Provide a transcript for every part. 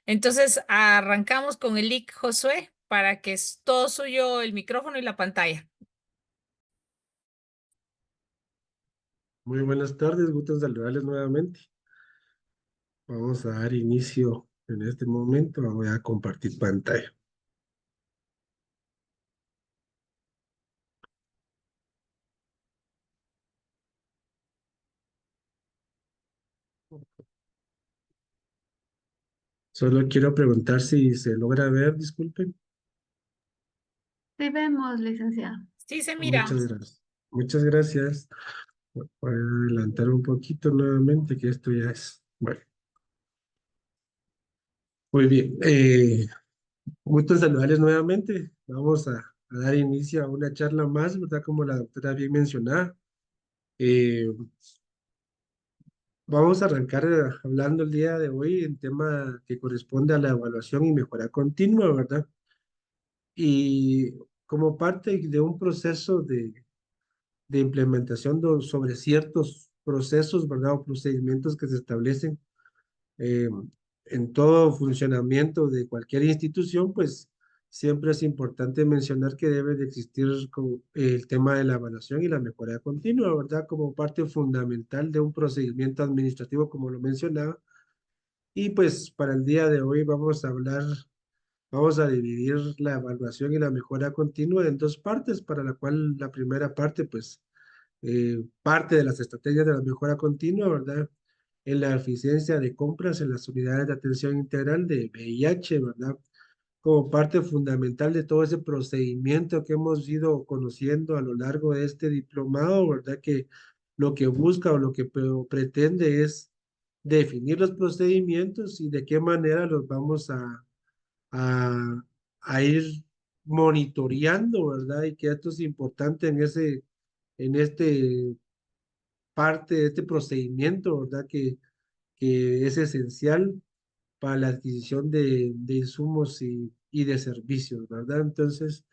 Entonces, arrancamos con el link, Josué, para que es todo suyo el micrófono y la pantalla. Muy buenas tardes, gusto en saludarles nuevamente. Vamos a dar inicio en este momento. Voy a compartir pantalla. Solo quiero preguntar si se logra ver, disculpen. Sí vemos, licenciado. Sí, se mira. Muchas gracias. Muchas gracias. Voy a adelantar un poquito nuevamente, que esto ya es. Bueno, muy bien. Gusto en saludarles nuevamente. Vamos a dar inicio a una charla más, ¿verdad? Como la doctora bien mencionaba. Eh, Vamos a arrancar hablando el día de hoy en tema que corresponde a la evaluación y mejora continua, ¿verdad? Y como parte de un proceso de implementación sobre ciertos procesos, ¿verdad? O procedimientos que se establecen eh, en todo funcionamiento de cualquier institución, pues siempre es importante mencionar que debe de existir el tema de la evaluación y la mejora continua, ¿verdad? Como parte fundamental de un procedimiento administrativo, como lo mencionaba. Y pues para el día de hoy vamos a dividir la evaluación y la mejora continua en dos partes, para la cual la primera parte, pues, parte de las estrategias de la mejora continua, ¿verdad? En la eficiencia de compras en las unidades de atención integral de VIH, ¿verdad? Como parte fundamental de todo ese procedimiento que hemos ido conociendo a lo largo de este diplomado, ¿verdad? Que lo que busca o lo que pretende es definir los procedimientos y de qué manera los vamos a, a ir monitoreando, ¿verdad? Y que esto es importante en este parte de este procedimiento, ¿verdad? Que es esencial para la adquisición de insumos y de servicios, ¿verdad? Entonces,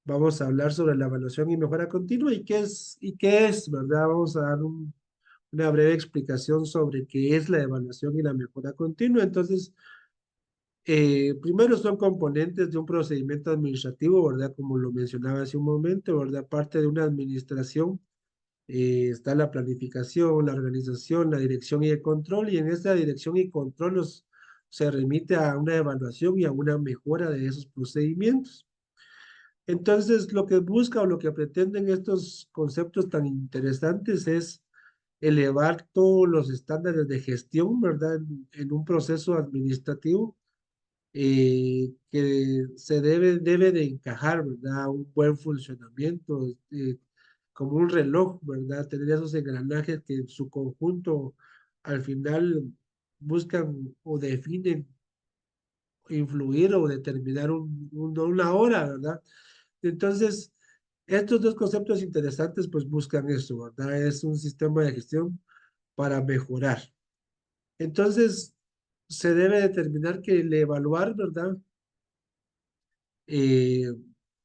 vamos a hablar sobre la evaluación y mejora continua y qué es, ¿verdad? Vamos a dar una breve explicación sobre qué es la evaluación y la mejora continua. Entonces, primero son componentes de un procedimiento administrativo, ¿verdad? Como lo mencionaba hace un momento, ¿verdad? Parte de una administración está la planificación, la organización, la dirección y el control, y en esta dirección y control se remite a una evaluación y a una mejora de esos procedimientos. Entonces, lo que busca o lo que pretenden estos conceptos tan interesantes es elevar todos los estándares de gestión, ¿verdad? En un proceso administrativo que debe de encajar, ¿verdad? Un buen funcionamiento, como un reloj, ¿verdad? Tener esos engranajes que en su conjunto al final buscan o definen influir o determinar una hora, ¿verdad? Entonces, estos dos conceptos interesantes pues buscan eso, ¿verdad? Es un sistema de gestión para mejorar. Entonces, se debe determinar que el evaluar, ¿verdad? eh,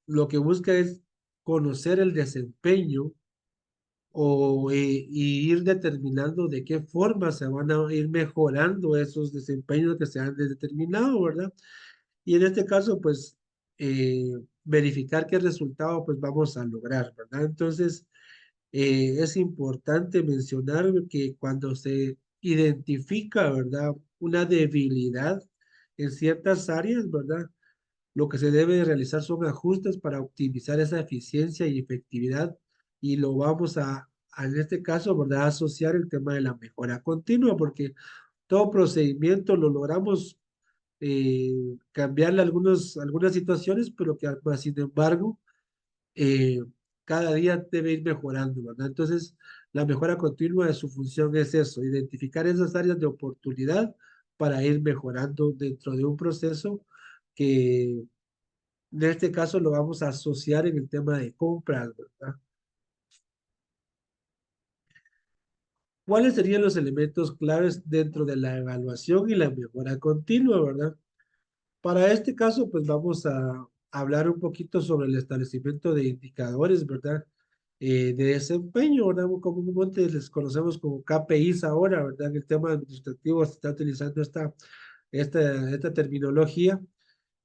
lo que busca es conocer el desempeño y ir determinando de qué forma se van a ir mejorando esos desempeños que se han determinado, ¿verdad? Y en este caso, pues, verificar qué resultado pues vamos a lograr, ¿verdad? Entonces, es importante mencionar que cuando se identifica, ¿verdad? Una debilidad en ciertas áreas, ¿verdad? Lo que se debe realizar son ajustes para optimizar esa eficiencia y efectividad y lo vamos en este caso, ¿verdad? Asociar el tema de la mejora continua, porque todo procedimiento lo logramos cambiarle algunas situaciones, pero que sin embargo, eh, cada día debe ir mejorando, ¿verdad? Entonces, la mejora continua de su función es eso, identificar esas áreas de oportunidad para ir mejorando dentro de un proceso que en este caso lo vamos a asociar en el tema de compras, ¿verdad? ¿Cuáles serían los elementos claves dentro de la evaluación y la mejora continua, ¿verdad? Para este caso, pues vamos a hablar un poquito sobre el establecimiento de indicadores, ¿verdad? De desempeño, ¿verdad? Comúnmente les conocemos como KPIs ahora, ¿verdad? En el tema administrativo se está utilizando esta terminología,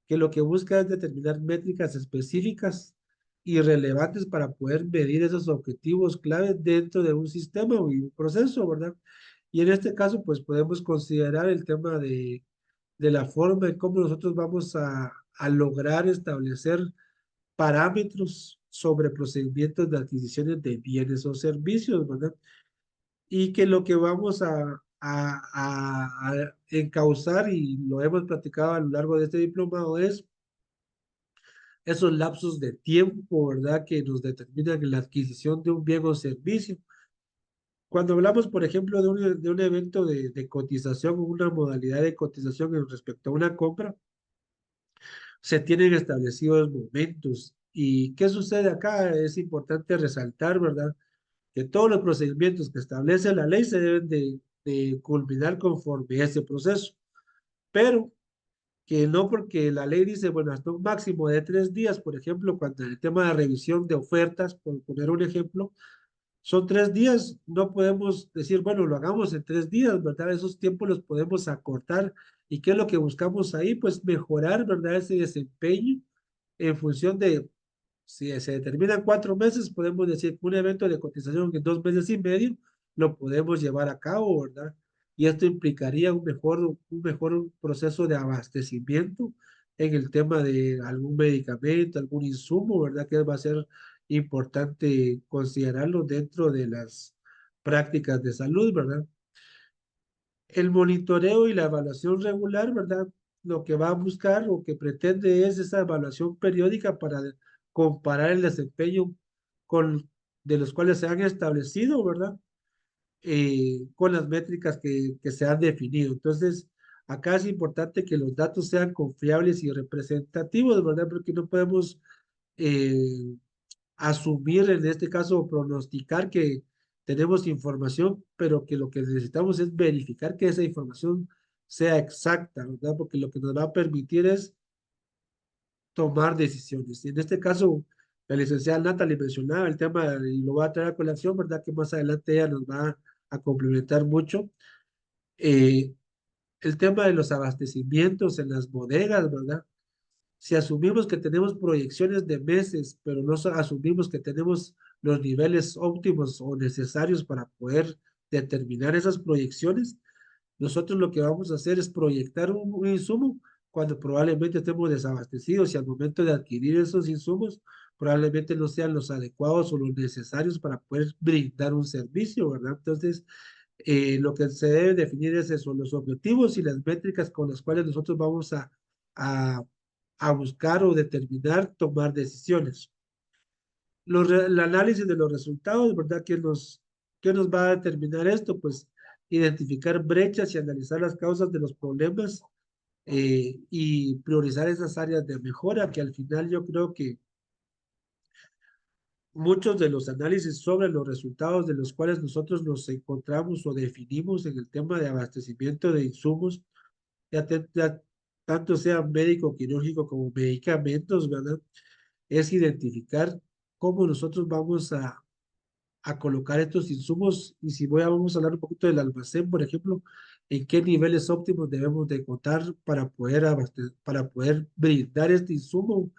que lo que busca es determinar métricas específicas y relevantes para poder medir esos objetivos claves dentro de un sistema y un proceso, ¿verdad? Y en este caso, pues podemos considerar el tema de la forma en cómo nosotros vamos a lograr establecer parámetros sobre procedimientos de adquisiciones de bienes o servicios, ¿verdad? Y que lo que vamos a encauzar, y lo hemos platicado a lo largo de este diplomado, es esos lapsos de tiempo, ¿verdad? Que nos determinan en la adquisición de un bien o servicio. Cuando hablamos, por ejemplo, de un evento de cotización o una modalidad de cotización en respecto a una compra, se tienen establecidos momentos. ¿Y qué sucede acá? Es importante resaltar, ¿verdad? Que todos los procedimientos que establece la ley se deben de culminar conforme a ese proceso. Pero que no porque la ley dice, bueno, hasta un máximo de 3 días, por ejemplo, cuando en el tema de revisión de ofertas, por poner un ejemplo, son 3 días, no podemos decir, bueno, lo hagamos en 3 días, ¿verdad? Esos tiempos los podemos acortar. ¿Y qué es lo que buscamos ahí? Pues mejorar, ¿verdad? Ese desempeño en función de, si se determinan 4 meses, podemos decir que un evento de cotización en 2 meses y medio lo podemos llevar a cabo, ¿verdad? Y esto implicaría un mejor proceso de abastecimiento en el tema de algún medicamento, algún insumo, ¿verdad? Que va a ser importante considerarlo dentro de las prácticas de salud, ¿verdad? El monitoreo y la evaluación regular, ¿verdad? Lo que va a buscar o que pretende es esa evaluación periódica para comparar el desempeño con, de los cuales se han establecido, ¿verdad? Con las métricas que se han definido. Entonces, acá es importante que los datos sean confiables y representativos, ¿verdad? Porque no podemos eh, asumir, en este caso, pronosticar que tenemos información, pero que lo que necesitamos es verificar que esa información sea exacta, ¿verdad? Porque lo que nos va a permitir es tomar decisiones. Y en este caso, la licenciada Natalie mencionaba el tema, y lo va a traer a colación, ¿verdad? Que más adelante ella nos va a complementar mucho. Eh, el tema de los abastecimientos en las bodegas, ¿verdad? Si asumimos que tenemos proyecciones de meses, pero no asumimos que tenemos los niveles óptimos o necesarios para poder determinar esas proyecciones, nosotros lo que vamos a hacer es proyectar un insumo cuando probablemente estemos desabastecidos y al momento de adquirir esos insumos probablemente no sean los adecuados o los necesarios para poder brindar un servicio, ¿verdad? Entonces, lo que se debe definir es eso, los objetivos y las métricas con las cuales nosotros vamos a, a buscar o determinar tomar decisiones. El análisis de los resultados, ¿verdad? ¿Qué nos va a determinar esto? Pues identificar brechas y analizar las causas de los problemas y priorizar esas áreas de mejora, que al final yo creo que muchos de los análisis sobre los resultados de los cuales nosotros nos encontramos o definimos en el tema de abastecimiento de insumos, ya tanto sea médico, quirúrgico como medicamentos, ¿verdad? Es identificar cómo nosotros vamos a colocar estos insumos y si vamos a hablar un poquito del almacén, por ejemplo, en qué niveles óptimos debemos de contar para poder brindar este insumo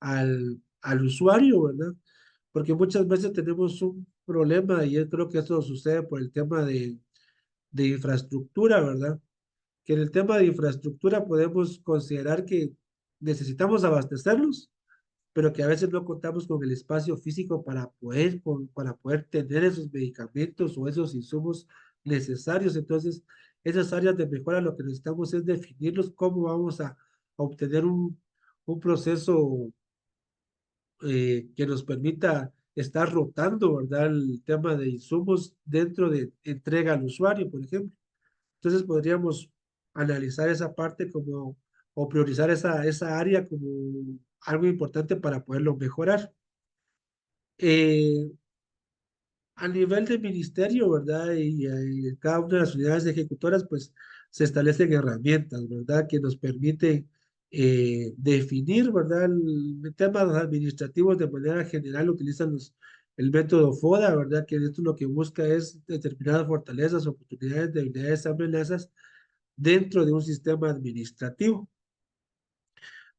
al usuario, ¿verdad? Porque muchas veces tenemos un problema y yo creo que esto sucede por el tema de infraestructura, ¿verdad? Que en el tema de infraestructura podemos considerar que necesitamos abastecerlos, pero que a veces no contamos con el espacio físico para poder tener esos medicamentos o esos insumos necesarios. Entonces, esas áreas de mejora lo que necesitamos es definirlos cómo vamos a obtener un proceso que nos permita estar rotando, ¿verdad? El tema de insumos dentro de entrega al usuario, por ejemplo. Entonces podríamos analizar esa parte como, o priorizar esa área como algo importante para poderlo mejorar. Eh, a nivel de ministerio, ¿verdad? Y cada una de las unidades ejecutoras, pues se establecen herramientas, ¿verdad? Que nos permiten definir, ¿verdad? El tema administrativos de manera general utilizan el método FODA, ¿verdad? Que esto lo que busca es determinadas fortalezas, oportunidades, debilidades, amenazas dentro de un sistema administrativo.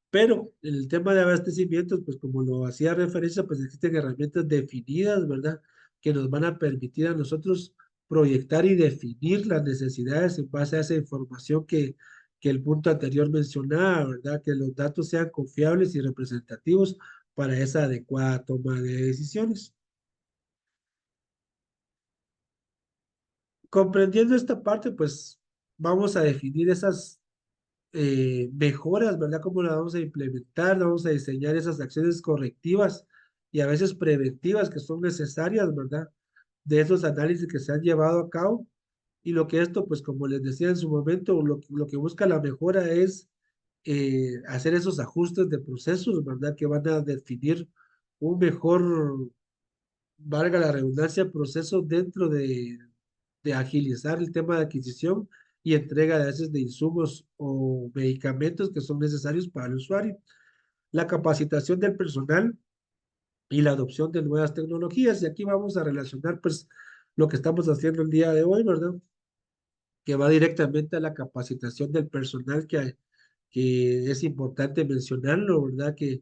Pero en el tema de abastecimientos, pues como lo hacía referencia, pues existen herramientas definidas, ¿verdad? Que nos van a permitir a nosotros proyectar y definir las necesidades en base a esa información que el punto anterior mencionaba, ¿verdad? Que los datos sean confiables y representativos para esa adecuada toma de decisiones. Comprendiendo esta parte, pues vamos a definir esas mejoras, ¿verdad? ¿Cómo las vamos a implementar? Vamos a diseñar esas acciones correctivas y a veces preventivas que son necesarias, ¿verdad? De esos análisis que se han llevado a cabo. Y lo que esto, pues como les decía en su momento, lo que busca la mejora es hacer esos ajustes de procesos, ¿verdad? Que van a definir un mejor, valga la redundancia, proceso dentro de agilizar el tema de adquisición y entrega de veces de insumos o medicamentos que son necesarios para el usuario. La capacitación del personal y la adopción de nuevas tecnologías. Y aquí vamos a relacionar pues lo que estamos haciendo el día de hoy, ¿verdad? Que va directamente a la capacitación del personal que es importante mencionarlo, ¿verdad? Que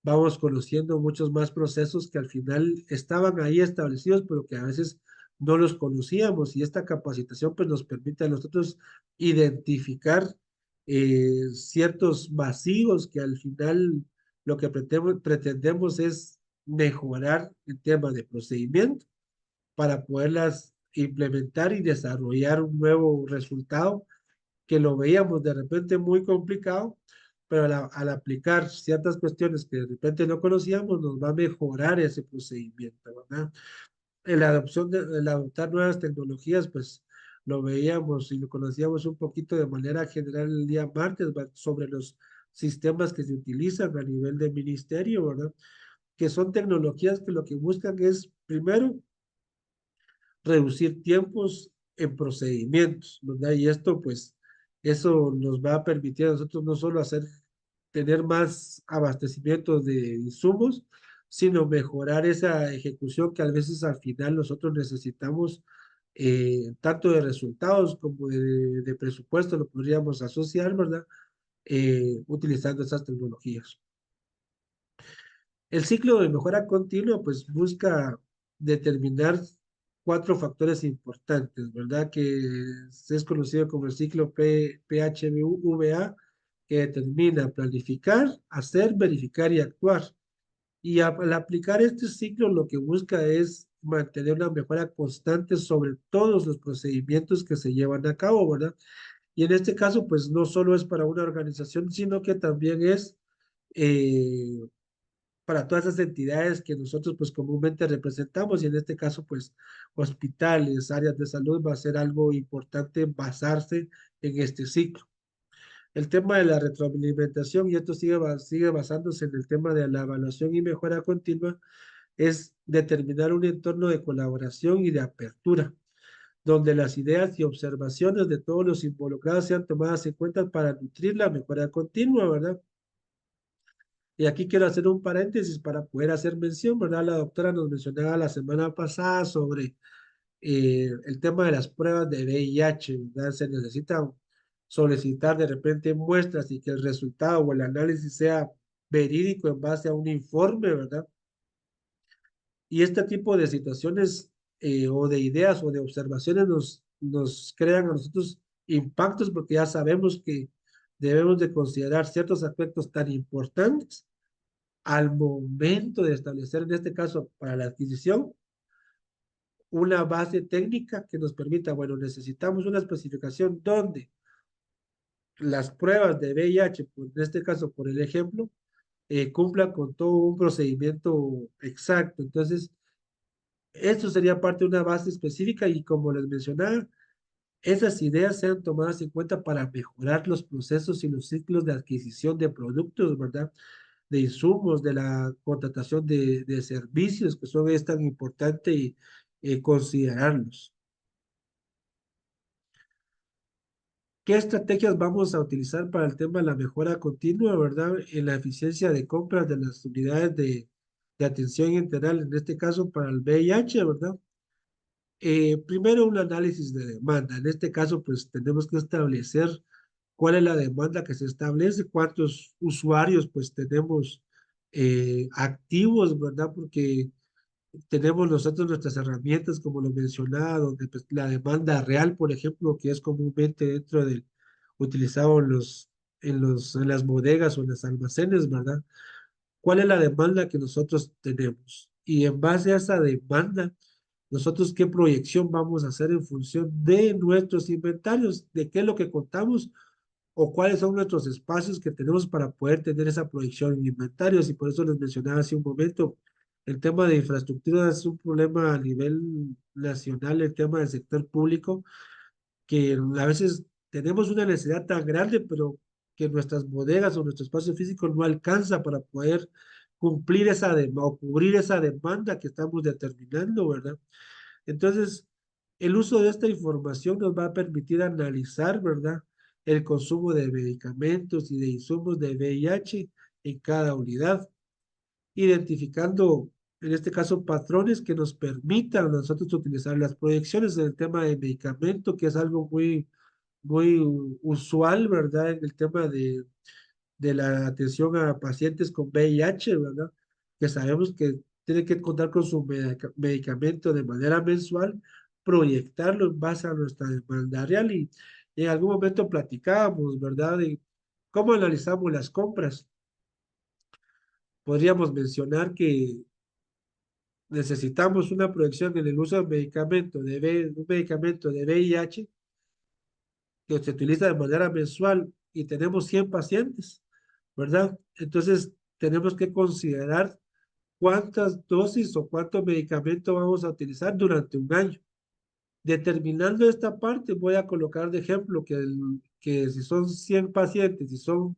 vamos conociendo muchos más procesos que al final estaban ahí establecidos, pero que a veces no los conocíamos y esta capacitación pues nos permite a nosotros identificar ciertos vacíos que al final lo que pretendemos es mejorar el tema de procedimiento para poderlas implementar y desarrollar un nuevo resultado que lo veíamos de repente muy complicado, pero al aplicar ciertas cuestiones que de repente no conocíamos, nos va a mejorar ese procedimiento, ¿verdad? En la adopción el adoptar nuevas tecnologías, pues lo veíamos y lo conocíamos un poquito de manera general el día martes sobre los sistemas que se utilizan a nivel de ministerio, ¿verdad? Que son tecnologías que lo que buscan es, primero, reducir tiempos en procedimientos, ¿verdad? Y esto, pues, eso nos va a permitir a nosotros no solo tener más abastecimiento de insumos, sino mejorar esa ejecución que a veces al final nosotros necesitamos, tanto de resultados como de presupuesto, lo podríamos asociar, ¿verdad? Utilizando esas tecnologías. El ciclo de mejora continua, pues busca determinar cuatro factores importantes, ¿verdad? Que es conocido como el ciclo PHVA, que determina planificar, hacer, verificar y actuar. Y al aplicar este ciclo, lo que busca es mantener una mejora constante sobre todos los procedimientos que se llevan a cabo, ¿verdad? Y en este caso, pues no solo es para una organización, sino que también es eh, para todas esas entidades que nosotros pues comúnmente representamos y en este caso pues hospitales, áreas de salud va a ser algo importante basarse en este ciclo. El tema de la retroalimentación, y esto sigue basándose en el tema de la evaluación y mejora continua, es determinar un entorno de colaboración y de apertura, donde las ideas y observaciones de todos los involucrados sean tomadas en cuenta para nutrir la mejora continua, ¿verdad? Y aquí quiero hacer un paréntesis para poder hacer mención, ¿verdad? La doctora nos mencionaba la semana pasada sobre el tema de las pruebas de VIH, ¿verdad? Se necesita solicitar de repente muestras y que el resultado o el análisis sea verídico en base a un informe, ¿verdad? Y este tipo de situaciones o de ideas o de observaciones nos crean a nosotros impactos porque ya sabemos que debemos de considerar ciertos aspectos tan importantes al momento de establecer, en este caso, para la adquisición, una base técnica que nos permita, bueno, necesitamos una especificación donde las pruebas de VIH, pues, en este caso, por el ejemplo, cumplan con todo un procedimiento exacto. Entonces, esto sería parte de una base específica y como les mencionaba, esas ideas sean tomadas en cuenta para mejorar los procesos y los ciclos de adquisición de productos, ¿verdad? De insumos, de la contratación de servicios, que son es tan importante y, considerarlos. ¿Qué estrategias vamos a utilizar para el tema de la mejora continua, verdad? En la eficiencia de compras de las unidades de atención integral, en este caso para el VIH, ¿verdad? Primero, un análisis de demanda. En este caso, pues tenemos que establecer cuál es la demanda que se establece, cuántos usuarios pues tenemos activos, ¿verdad? Porque tenemos nosotros nuestras herramientas, como lo mencionaba, donde pues, la demanda real, por ejemplo, que es comúnmente dentro del utilizado en las bodegas o en los almacenes, ¿verdad? ¿Cuál es la demanda que nosotros tenemos? Y en base a esa demanda, nosotros qué proyección vamos a hacer en función de nuestros inventarios, de qué es lo que contamos o cuáles son nuestros espacios que tenemos para poder tener esa proyección en inventarios. Y por eso les mencionaba hace un momento, el tema de infraestructura es un problema a nivel nacional, el tema del sector público, que a veces tenemos una necesidad tan grande, pero que nuestras bodegas o nuestro espacio físico no alcanza para poder cumplir esa demanda o cubrir esa demanda que estamos determinando, ¿verdad? Entonces, el uso de esta información nos va a permitir analizar, ¿verdad? El consumo de medicamentos y de insumos de VIH en cada unidad, identificando, en este caso, patrones que nos permitan a nosotros utilizar las proyecciones en el tema de medicamento, que es algo muy usual, ¿verdad? En el tema de la atención a pacientes con VIH, ¿verdad? Que sabemos que tienen que contar con su medicamento de manera mensual, proyectarlo en base a nuestra demanda real y en algún momento platicábamos, ¿verdad? De cómo analizamos las compras. Podríamos mencionar que necesitamos una proyección en el uso de un medicamento de VIH que se utiliza de manera mensual y tenemos 100 pacientes, ¿verdad? Entonces, tenemos que considerar cuántas dosis o cuánto medicamento vamos a utilizar durante un año. Determinando esta parte, voy a colocar de ejemplo que si son 100 pacientes, si son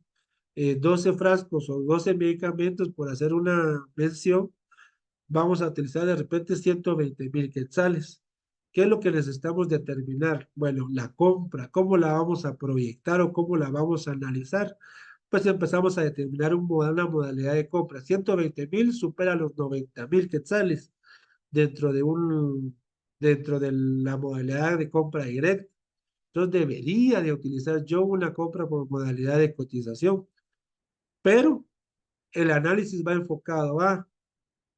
12 frascos o 12 medicamentos, por hacer una mención, vamos a utilizar de repente 120,000 quetzales. ¿Qué es lo que necesitamos determinar? Bueno, la compra, ¿cómo la vamos a proyectar o cómo la vamos a analizar? Pues empezamos a determinar una modalidad de compra. 120,000 supera los 90,000 quetzales dentro dentro de la modalidad de compra directa. Entonces debería de utilizar yo una compra por modalidad de cotización, pero el análisis va enfocado a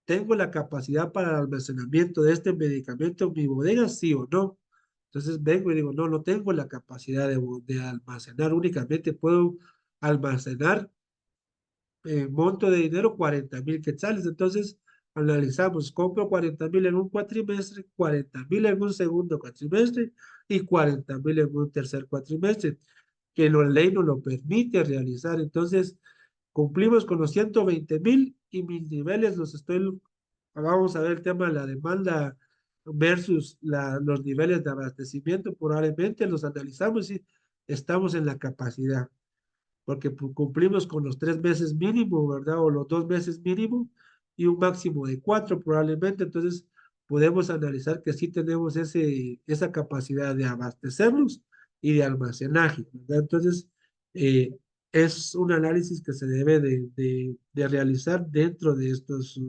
¿tengo la capacidad para el almacenamiento de este medicamento en mi bodega, sí o no? Entonces vengo y digo, no, no tengo la capacidad de almacenar, únicamente puedo almacenar monto de dinero 40,000 quetzales. Entonces analizamos, compro 40,000 en un cuatrimestre, 40,000 en un segundo cuatrimestre y 40,000 en un tercer cuatrimestre, que la ley nos lo permite realizar. Entonces, cumplimos con los 120,000 y mis niveles los estoy, vamos a ver el tema de la demanda versus los niveles de abastecimiento, probablemente los analizamos y estamos en la capacidad, porque cumplimos con los 3 meses mínimo, ¿verdad? O los 2 meses mínimo y un máximo de 4 probablemente, entonces podemos analizar que sí tenemos esa capacidad de abastecernos y de almacenaje, ¿verdad? Entonces, eh, es un análisis que se debe de realizar dentro de estas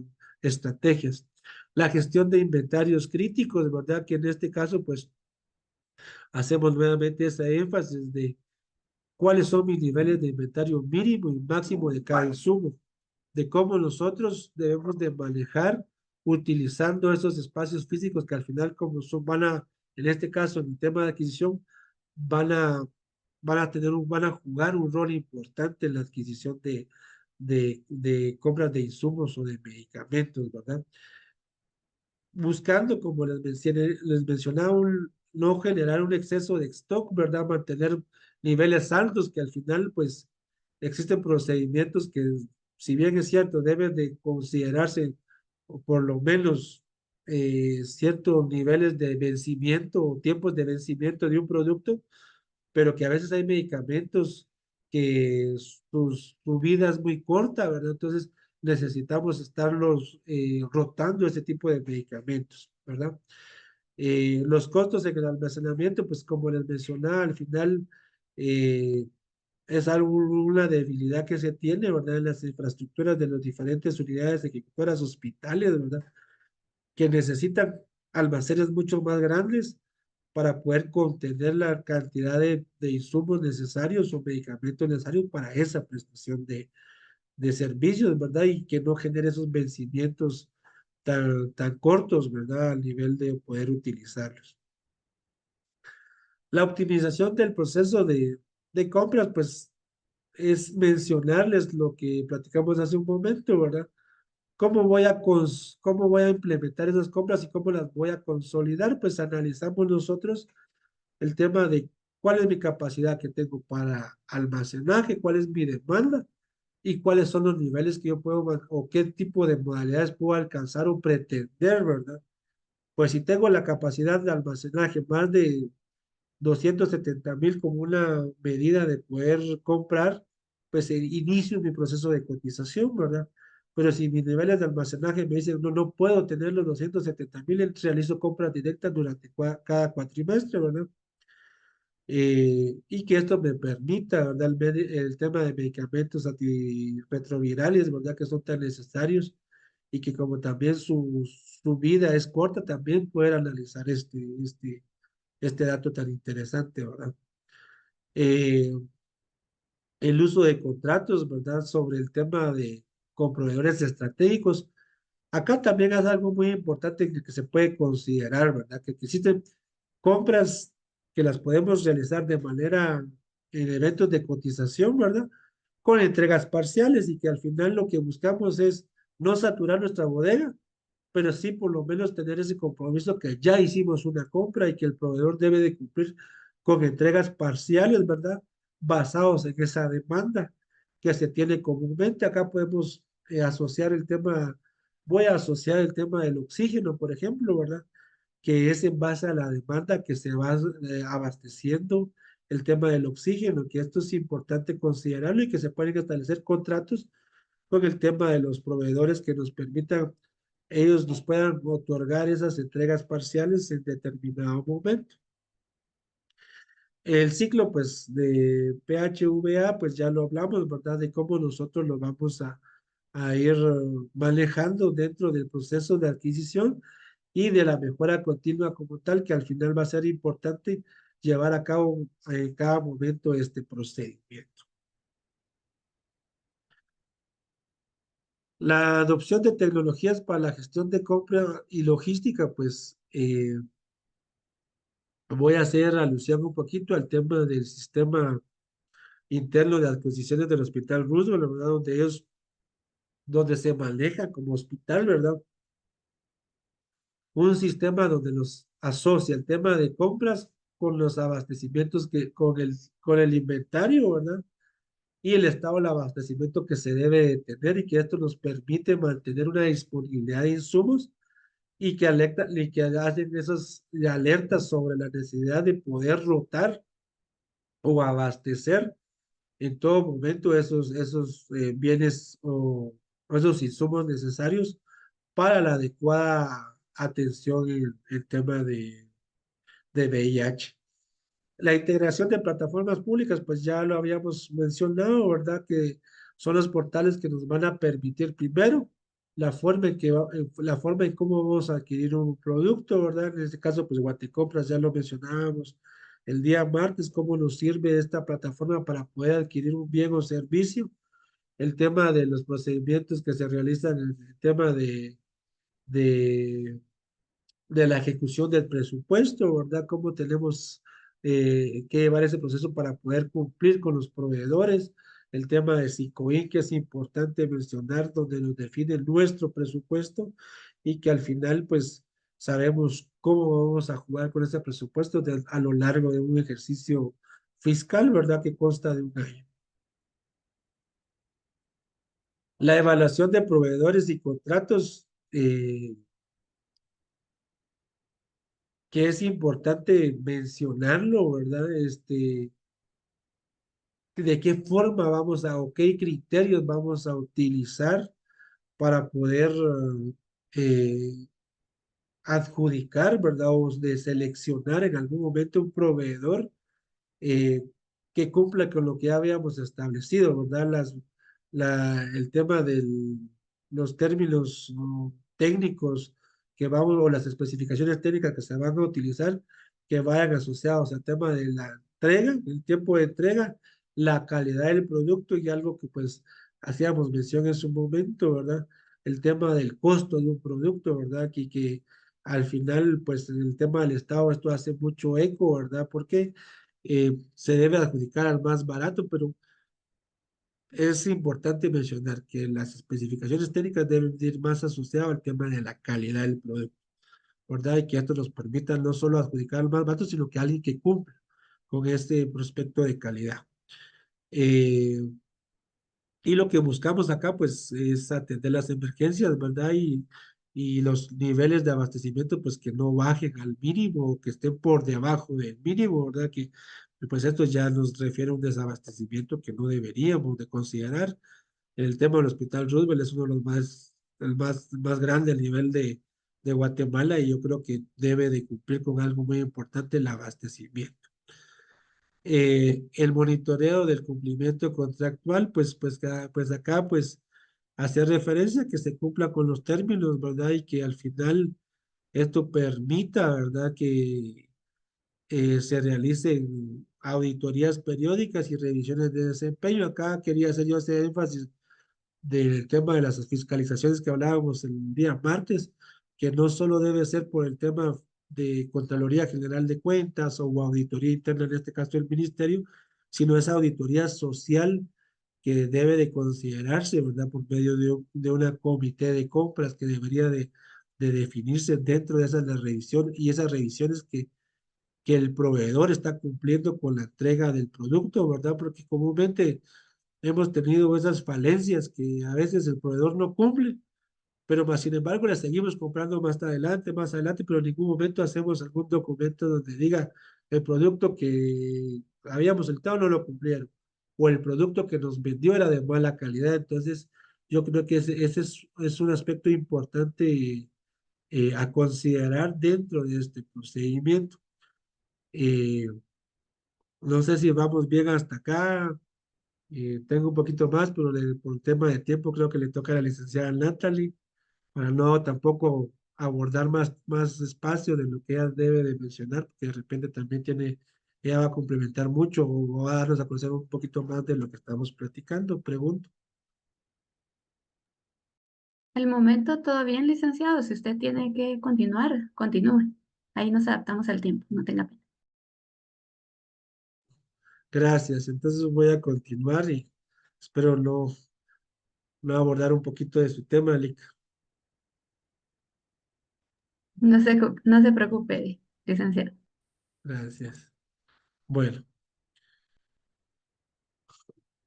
estrategias. La gestión de inventarios críticos, ¿verdad? Que en este caso, pues, hacemos nuevamente ese énfasis de cuáles son mis niveles de inventario mínimo y máximo de cada insumo, de cómo nosotros debemos de manejar utilizando esos espacios físicos que al final como son, en este caso, en el tema de adquisición, van a, van a jugar un rol importante en la adquisición de compras de insumos o de medicamentos, ¿verdad? Buscando, como les mencionaba, no generar un exceso de stock, ¿verdad? Mantener niveles altos que al final, pues, existen procedimientos que, si bien es cierto, deben de considerarse, o por lo menos, ciertos niveles de vencimiento o tiempos de vencimiento de un producto, pero que a veces hay medicamentos que su vida es muy corta, ¿verdad? Entonces necesitamos estarlos rotando ese tipo de medicamentos, ¿verdad? Los costos en el almacenamiento, pues como les mencionaba, al final eh, es una debilidad que se tiene, ¿verdad? En las infraestructuras de las diferentes unidades ejecutoras, hospitales, ¿verdad? Que necesitan almacenes mucho más grandes para poder contener la cantidad de insumos necesarios o medicamentos necesarios para esa prestación de servicios, ¿verdad? Y que no genere esos vencimientos tan cortos, ¿verdad? Al nivel de poder utilizarlos. La optimización del proceso de compras, pues es mencionarles lo que platicamos hace un momento, ¿verdad? ¿Cómo voy a implementar esas compras y cómo las voy a consolidar? Pues analizamos nosotros el tema de cuál es mi capacidad que tengo para almacenaje, cuál es mi demanda y cuáles son los niveles que yo puedo o qué tipo de modalidades puedo alcanzar o pretender, ¿verdad? Pues si tengo la capacidad de almacenaje más de 270,000 como una medida de poder comprar, pues inicio mi proceso de cotización, ¿verdad? Pero si mis niveles de almacenaje me dicen, no, no puedo tener los 270,000, realizo compras directas durante cada cuatrimestre, ¿verdad? Y que esto me permita, ¿verdad? El tema de medicamentos antirretrovirales, ¿verdad? Que son tan necesarios y que como también su vida es corta, también poder analizar este dato tan interesante, ¿verdad? Eh, el uso de contratos, ¿verdad? Sobre el tema con proveedores estratégicos. Acá también es algo muy importante que se puede considerar, ¿verdad? Que existen compras que las podemos realizar de manera en eventos de cotización, ¿verdad? Con entregas parciales y que al final lo que buscamos es no saturar nuestra bodega, pero sí por lo menos tener ese compromiso que ya hicimos una compra y que el proveedor debe de cumplir con entregas parciales, ¿verdad? Basados en esa demanda que se tiene comúnmente. Acá podemos asociar el tema, voy a asociar el tema del oxígeno, por ejemplo, ¿verdad? Que es en base a la demanda que se va abasteciendo el tema del oxígeno, que esto es importante considerarlo y que se pueden establecer contratos con el tema de los proveedores que nos permitan, ellos nos puedan otorgar esas entregas parciales en determinado momento. El ciclo, pues, de PHVA, pues ya lo hablamos, ¿verdad? De cómo nosotros lo vamos a ir manejando dentro del proceso de adquisición y de la mejora continua como tal, que al final va a ser importante llevar a cabo en cada momento este procedimiento. La adopción de tecnologías para la gestión de compra y logística, pues voy a hacer alusión un poquito al tema del sistema interno de adquisiciones del Hospital Roosevelt, ¿verdad? Donde se maneja como hospital, ¿verdad? Un sistema donde nos asocia el tema de compras con los abastecimientos con el inventario, ¿verdad? Y el estado del abastecimiento que se debe tener y que esto nos permite mantener una disponibilidad de insumos y que hacen esas alertas sobre la necesidad de poder rotar o abastecer en todo momento esos bienes o esos insumos necesarios para la adecuada atención en el tema de VIH. La integración de plataformas públicas, pues ya lo habíamos mencionado, ¿verdad? Que son los portales que nos van a permitir primero la forma en cómo vamos a adquirir un producto, ¿verdad? En este caso, pues Guatecompras ya lo mencionábamos el día martes, cómo nos sirve esta plataforma para poder adquirir un bien o servicio. El tema de los procedimientos que se realizan en el tema de de la ejecución del presupuesto, ¿verdad? Cómo tenemos que llevar ese proceso para poder cumplir con los proveedores. El tema de SICOIN, que es importante mencionar, donde nos define nuestro presupuesto y que al final, pues, sabemos cómo vamos a jugar con ese presupuesto a lo largo de un ejercicio fiscal, ¿verdad? Que consta de un año. La evaluación de proveedores y contratos que es importante mencionarlo, ¿verdad? De qué forma vamos o qué criterios vamos a utilizar para poder eh, adjudicar, ¿verdad? O de seleccionar en algún momento un proveedor eh, que cumpla con lo que ya habíamos establecido, ¿verdad? El tema de los términos técnicos que vamos, o las especificaciones técnicas que se van a utilizar, que vayan asociados al tema de la entrega, el tiempo de entrega, la calidad del producto y algo que pues hacíamos mención en su momento, ¿verdad? El tema del costo de un producto, ¿verdad? Que al final, pues en el tema del Estado esto hace mucho eco, ¿verdad? Porque se debe adjudicar al más barato, pero es importante mencionar que las especificaciones técnicas deben ir más asociadas al tema de la calidad del producto, ¿verdad? Y que esto nos permita no solo adjudicar al más barato, sino que alguien que cumpla con este prospecto de calidad. Eh, y lo que buscamos acá, pues, es atender las emergencias, ¿verdad? Y los niveles de abastecimiento, pues, que no bajen al mínimo, que estén por debajo del mínimo, ¿verdad? Que, pues, esto ya nos refiere a un desabastecimiento que no deberíamos de considerar. El tema del Hospital Roosevelt es uno de los más grande a nivel de Guatemala y yo creo que debe de cumplir con algo muy importante, el abastecimiento. El monitoreo del cumplimiento contractual, pues acá, pues, hacer referencia a que se cumpla con los términos, ¿verdad? Y que al final esto permita, ¿verdad? Que se realicen auditorías periódicas y revisiones de desempeño. Acá quería hacer yo ese énfasis del tema de las fiscalizaciones que hablábamos el día martes, que no solo debe ser por el tema de Contraloría General de Cuentas o auditoría interna, en este caso el ministerio, sino esa auditoría social que debe de considerarse, ¿verdad? Por medio de una comité de compras que debería de definirse dentro de esas la revisión y esas revisiones que el proveedor está cumpliendo con la entrega del producto, ¿verdad? Porque comúnmente hemos tenido esas falencias que a veces el proveedor no cumple, pero más sin embargo la seguimos comprando más adelante, pero en ningún momento hacemos algún documento donde diga el producto que habíamos solicitado no lo cumplieron, o el producto que nos vendió era de mala calidad. Entonces, yo creo que ese es un aspecto importante a considerar dentro de este procedimiento. Eh, no sé si vamos bien hasta acá. Tengo un poquito más, pero por tema de tiempo creo que le toca a la licenciada Natalie, para no tampoco abordar más espacio de lo que ella debe de mencionar, porque de repente también ella va a complementar mucho o va a darnos a conocer un poquito más de lo que estamos platicando, pregunto. El momento todo bien, licenciado. Si usted tiene que continuar, continúe. Ahí nos adaptamos al tiempo, no tenga pena. Gracias, entonces voy a continuar y espero no abordar un poquito de su tema, Lick. No se preocupe, licenciado. Gracias. Bueno.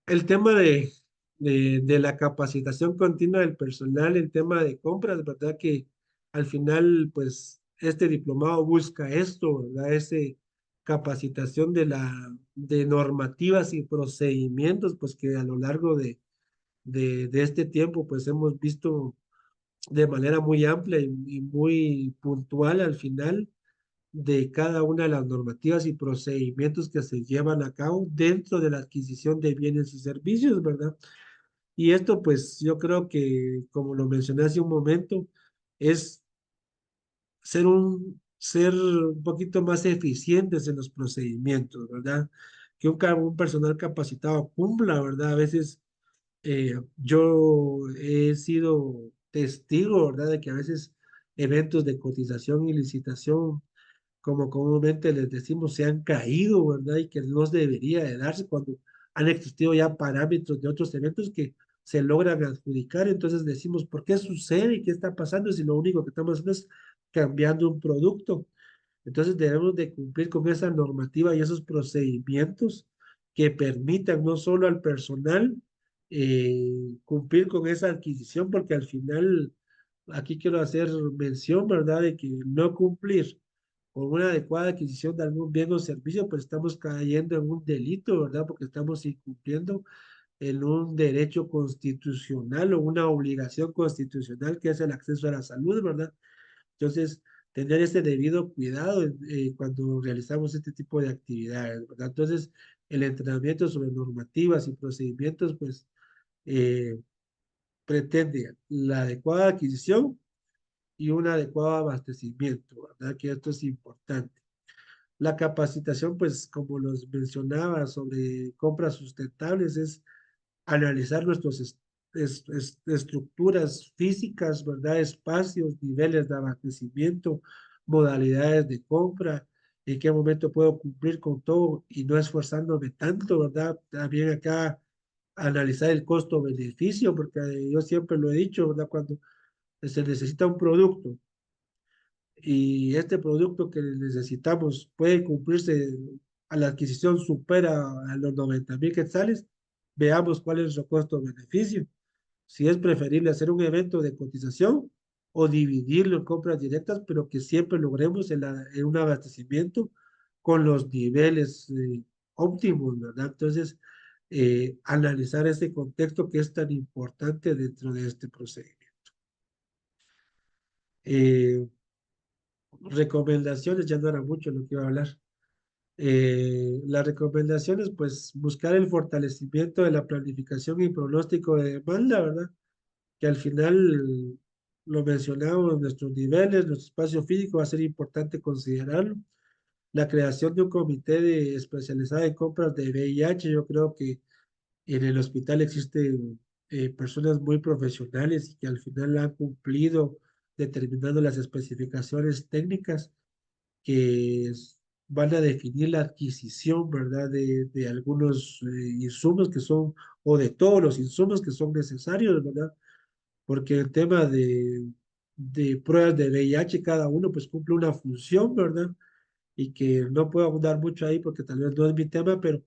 El tema de la capacitación continua del personal, el tema de compras, ¿verdad? Que al final, pues, este diplomado busca esto, ¿verdad? Ese capacitación de normativas y procedimientos, pues, que a lo largo de este tiempo, pues, hemos visto de manera muy amplia y muy puntual al final de cada una de las normativas y procedimientos que se llevan a cabo dentro de la adquisición de bienes y servicios, ¿verdad? Y esto, pues yo creo que, como lo mencioné hace un momento, es ser un poquito más eficientes en los procedimientos, ¿verdad? Que un personal capacitado cumpla, ¿verdad? A veces yo he sido testigo, ¿verdad? De que a veces eventos de cotización y licitación como comúnmente les decimos, se han caído, ¿verdad? Y que no debería de darse cuando han existido ya parámetros de otros eventos que se logran adjudicar. Entonces decimos, ¿por qué sucede y qué está pasando si lo único que estamos haciendo es cambiando un producto? Entonces debemos de cumplir con esa normativa y esos procedimientos que permitan no solo al personal cumplir con esa adquisición, porque al final aquí quiero hacer mención, ¿verdad?, de que no cumplir con una adecuada adquisición de algún bien o servicio, pues estamos cayendo en un delito, ¿verdad? Porque estamos incumpliendo en un derecho constitucional o una obligación constitucional que es el acceso a la salud, ¿verdad? Entonces, tener ese debido cuidado cuando realizamos este tipo de actividades, ¿verdad? Entonces, el entrenamiento sobre normativas y procedimientos, pues, eh, pretende la adecuada adquisición y un adecuado abastecimiento, ¿verdad? Que esto es importante. La capacitación, pues como los mencionaba sobre compras sustentables, es analizar nuestras estructuras físicas, ¿verdad? Espacios, niveles de abastecimiento, modalidades de compra, en qué momento puedo cumplir con todo y no esforzándome tanto, ¿verdad? También acá analizar el costo-beneficio, porque yo siempre lo he dicho, ¿verdad? Cuando se necesita un producto y este producto que necesitamos puede cumplirse a la adquisición supera a los 90,000 quetzales, veamos cuál es nuestro costo-beneficio. Si es preferible hacer un evento de cotización o dividirlo en compras directas, pero que siempre logremos en un abastecimiento con los niveles óptimos, ¿verdad? Entonces, analizar ese contexto que es tan importante dentro de este procedimiento. Eh, Recomendaciones, ya no era mucho lo que iba a hablar. Las recomendaciones, pues buscar el fortalecimiento de la planificación y pronóstico de demanda, ¿verdad? Que al final lo mencionamos, nuestros niveles, nuestro espacio físico va a ser importante considerarlo. La creación de un comité especializado en compras de VIH, yo creo que en el hospital existen personas muy profesionales y que al final han cumplido determinando las especificaciones técnicas que van a definir la adquisición, ¿verdad? De algunos insumos que son, o de todos los insumos que son necesarios, ¿verdad? Porque el tema de pruebas de VIH, cada uno pues cumple una función, ¿verdad? Y que no puedo ahondar mucho ahí porque tal vez no es mi tema, pero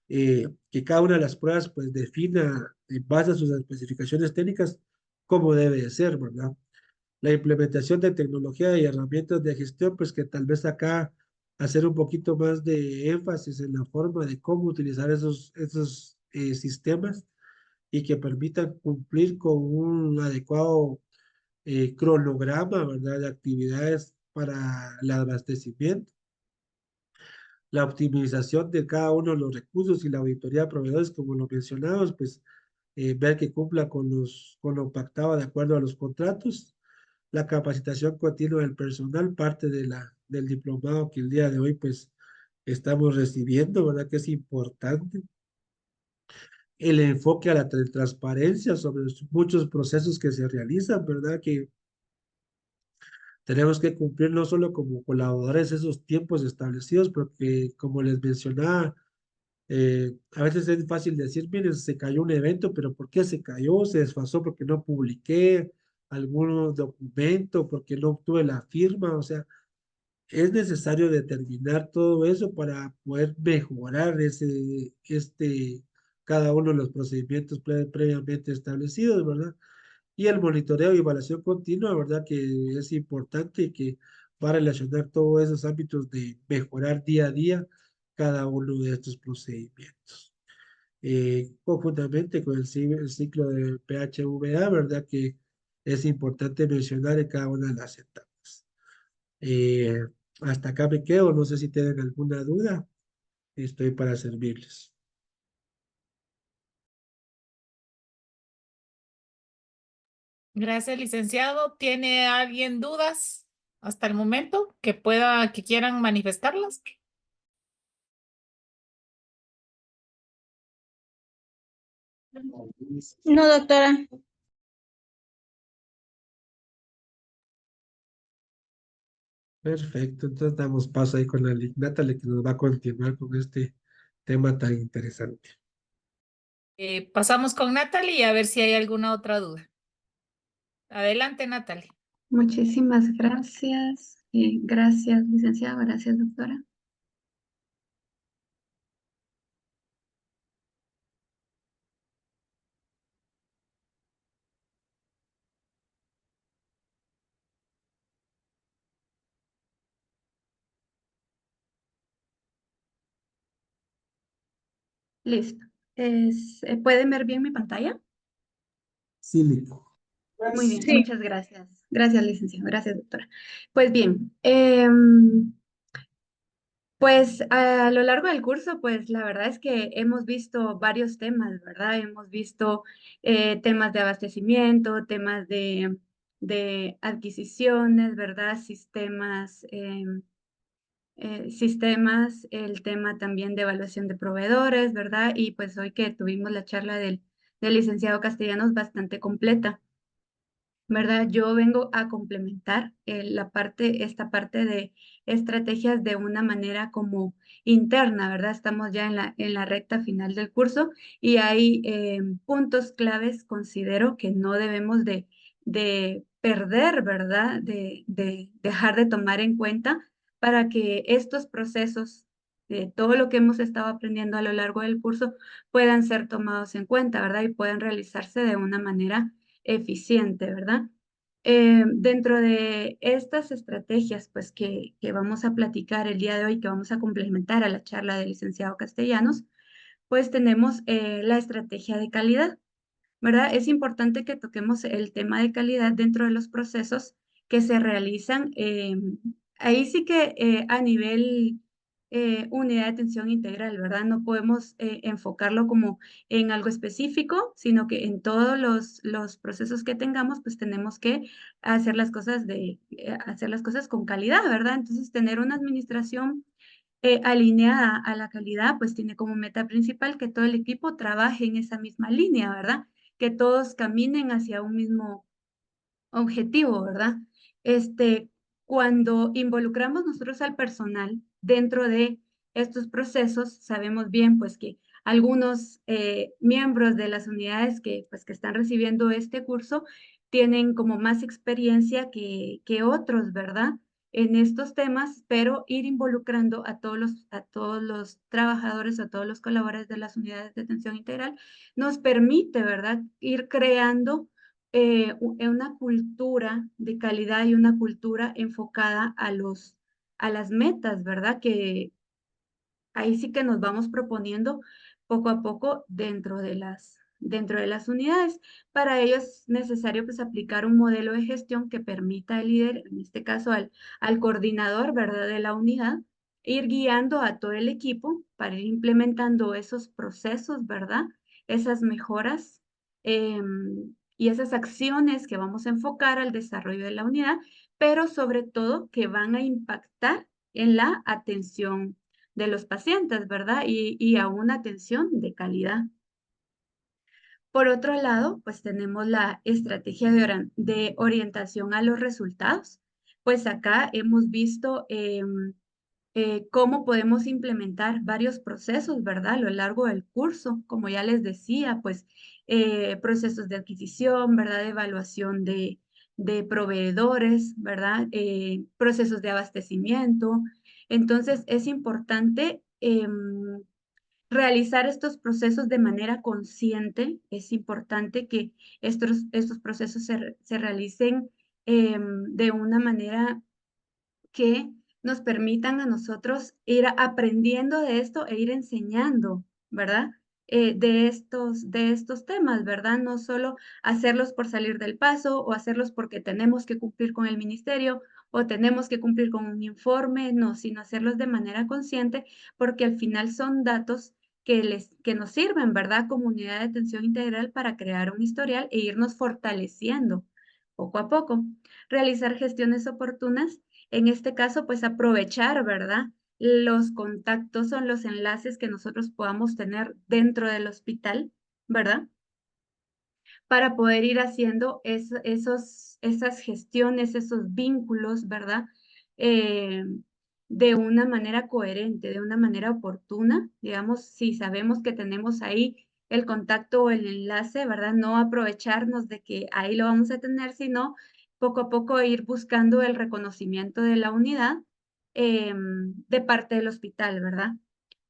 que cada una de las pruebas pues defina en base a sus especificaciones técnicas cómo debe de ser, ¿verdad? La implementación de tecnología y herramientas de gestión, pues que tal vez acá hacer un poquito más de énfasis en la forma de cómo utilizar esos sistemas y que permitan cumplir con un adecuado cronograma, ¿verdad? De actividades para el abastecimiento, la optimización de cada uno de los recursos y la auditoría de proveedores, como lo mencionamos, pues ver que cumpla con lo pactado de acuerdo a los contratos, la capacitación continua del personal, parte del diplomado que el día de hoy pues estamos recibiendo, ¿verdad? Que es importante. El enfoque a la transparencia sobre los muchos procesos que se realizan, ¿verdad? Que tenemos que cumplir no solo como colaboradores esos tiempos establecidos, porque como les mencionaba, a veces es fácil decir, miren, se cayó un evento, pero ¿por qué se cayó? Se desfasó porque no publiqué algún documento, porque no obtuve la firma, o sea, es necesario determinar todo eso para poder mejorar cada uno de los procedimientos previamente establecidos, ¿verdad? Y el monitoreo y evaluación continua, ¿verdad? Que es importante y que va a relacionar todos esos ámbitos de mejorar día a día cada uno de estos procedimientos. Conjuntamente con el ciclo de PHVA, ¿verdad? Que es importante mencionar en cada una de las etapas. Eh, Hasta acá me quedo, no sé si tienen alguna duda, estoy para servirles. Gracias, licenciado. ¿Tiene alguien dudas hasta el momento que quieran manifestarlas? No, doctora. Perfecto, entonces damos paso ahí con la Natalie que nos va a continuar con este tema tan interesante. Pasamos con Natalie a ver si hay alguna otra duda. Adelante, Natalie. Muchísimas gracias. Gracias, licenciado. Gracias, doctora. Listo. ¿Pueden ver bien mi pantalla? Sílico. Muy bien, Sí. muchas gracias. Gracias, licenciado. Gracias, doctora. Pues bien, pues a lo largo del curso, pues la verdad es que hemos visto varios temas, ¿verdad? Hemos visto temas de abastecimiento, temas de adquisiciones, ¿verdad? Sistemas, el tema también de evaluación de proveedores, ¿verdad? Y pues hoy que tuvimos la charla del licenciado Castellanos bastante completa. ¿Verdad? Yo vengo a complementar esta parte de estrategias de una manera como interna, ¿verdad? Estamos ya en la recta final del curso y hay puntos claves, considero, que no debemos de perder, ¿verdad? De dejar de tomar en cuenta para que estos procesos, de todo lo que hemos estado aprendiendo a lo largo del curso, puedan ser tomados en cuenta, ¿verdad? Y puedan realizarse de una manera eficiente, ¿verdad? Dentro de estas estrategias, pues que vamos a platicar el día de hoy, que vamos a complementar a la charla del licenciado Castellanos, pues tenemos la estrategia de calidad. ¿Verdad? Es importante que toquemos el tema de calidad dentro de los procesos que se realizan. Ahí sí que a nivel unidad de atención integral, ¿verdad? No podemos enfocarlo como en algo específico, sino que en todos los procesos que tengamos, pues tenemos que hacer las cosas con calidad, ¿verdad? Entonces, tener una administración alineada a la calidad, pues tiene como meta principal que todo el equipo trabaje en esa misma línea, ¿verdad? Que todos caminen hacia un mismo objetivo, ¿verdad? Este, cuando involucramos nosotros al personal dentro de estos procesos, sabemos bien pues que algunos miembros de las unidades que están recibiendo este curso tienen como más experiencia que otros, ¿verdad? En estos temas, pero ir involucrando a todos los trabajadores, a todos los colaboradores de las unidades de atención integral, nos permite, ¿verdad? Ir creando una cultura de calidad y una cultura enfocada a las metas, ¿verdad? Que ahí sí que nos vamos proponiendo poco a poco dentro de las unidades. Para ello es necesario pues aplicar un modelo de gestión que permita al líder, en este caso al coordinador, ¿verdad? De la unidad, ir guiando a todo el equipo para ir implementando esos procesos, ¿verdad? Esas mejoras y esas acciones que vamos a enfocar al desarrollo de la unidad, pero sobre todo que van a impactar en la atención de los pacientes, ¿verdad? Y a una atención de calidad. Por otro lado, pues tenemos la estrategia de orientación a los resultados. Pues acá hemos visto cómo podemos implementar varios procesos, ¿verdad? A lo largo del curso, como ya les decía, pues procesos de adquisición, ¿verdad? De evaluación de proveedores, ¿verdad? Procesos de abastecimiento. Entonces, es importante realizar estos procesos de manera consciente. Es importante que estos procesos se realicen de una manera que nos permitan a nosotros ir aprendiendo de esto e ir enseñando, ¿verdad? De estos temas, ¿verdad? No solo hacerlos por salir del paso o hacerlos porque tenemos que cumplir con el ministerio o tenemos que cumplir con un informe, no, sino hacerlos de manera consciente porque al final son datos que nos sirven, ¿verdad? Como unidad de atención integral para crear un historial e irnos fortaleciendo poco a poco. Realizar gestiones oportunas en este caso, pues aprovechar, ¿verdad? Los contactos o los enlaces que nosotros podamos tener dentro del hospital, ¿verdad? Para poder ir haciendo esas gestiones, esos vínculos, ¿verdad? Eh, de una manera coherente, de una manera oportuna, digamos, si sabemos que tenemos ahí el contacto o el enlace, ¿verdad? No aprovecharnos de que ahí lo vamos a tener, sino poco a poco ir buscando el reconocimiento de la unidad de parte del hospital, ¿verdad?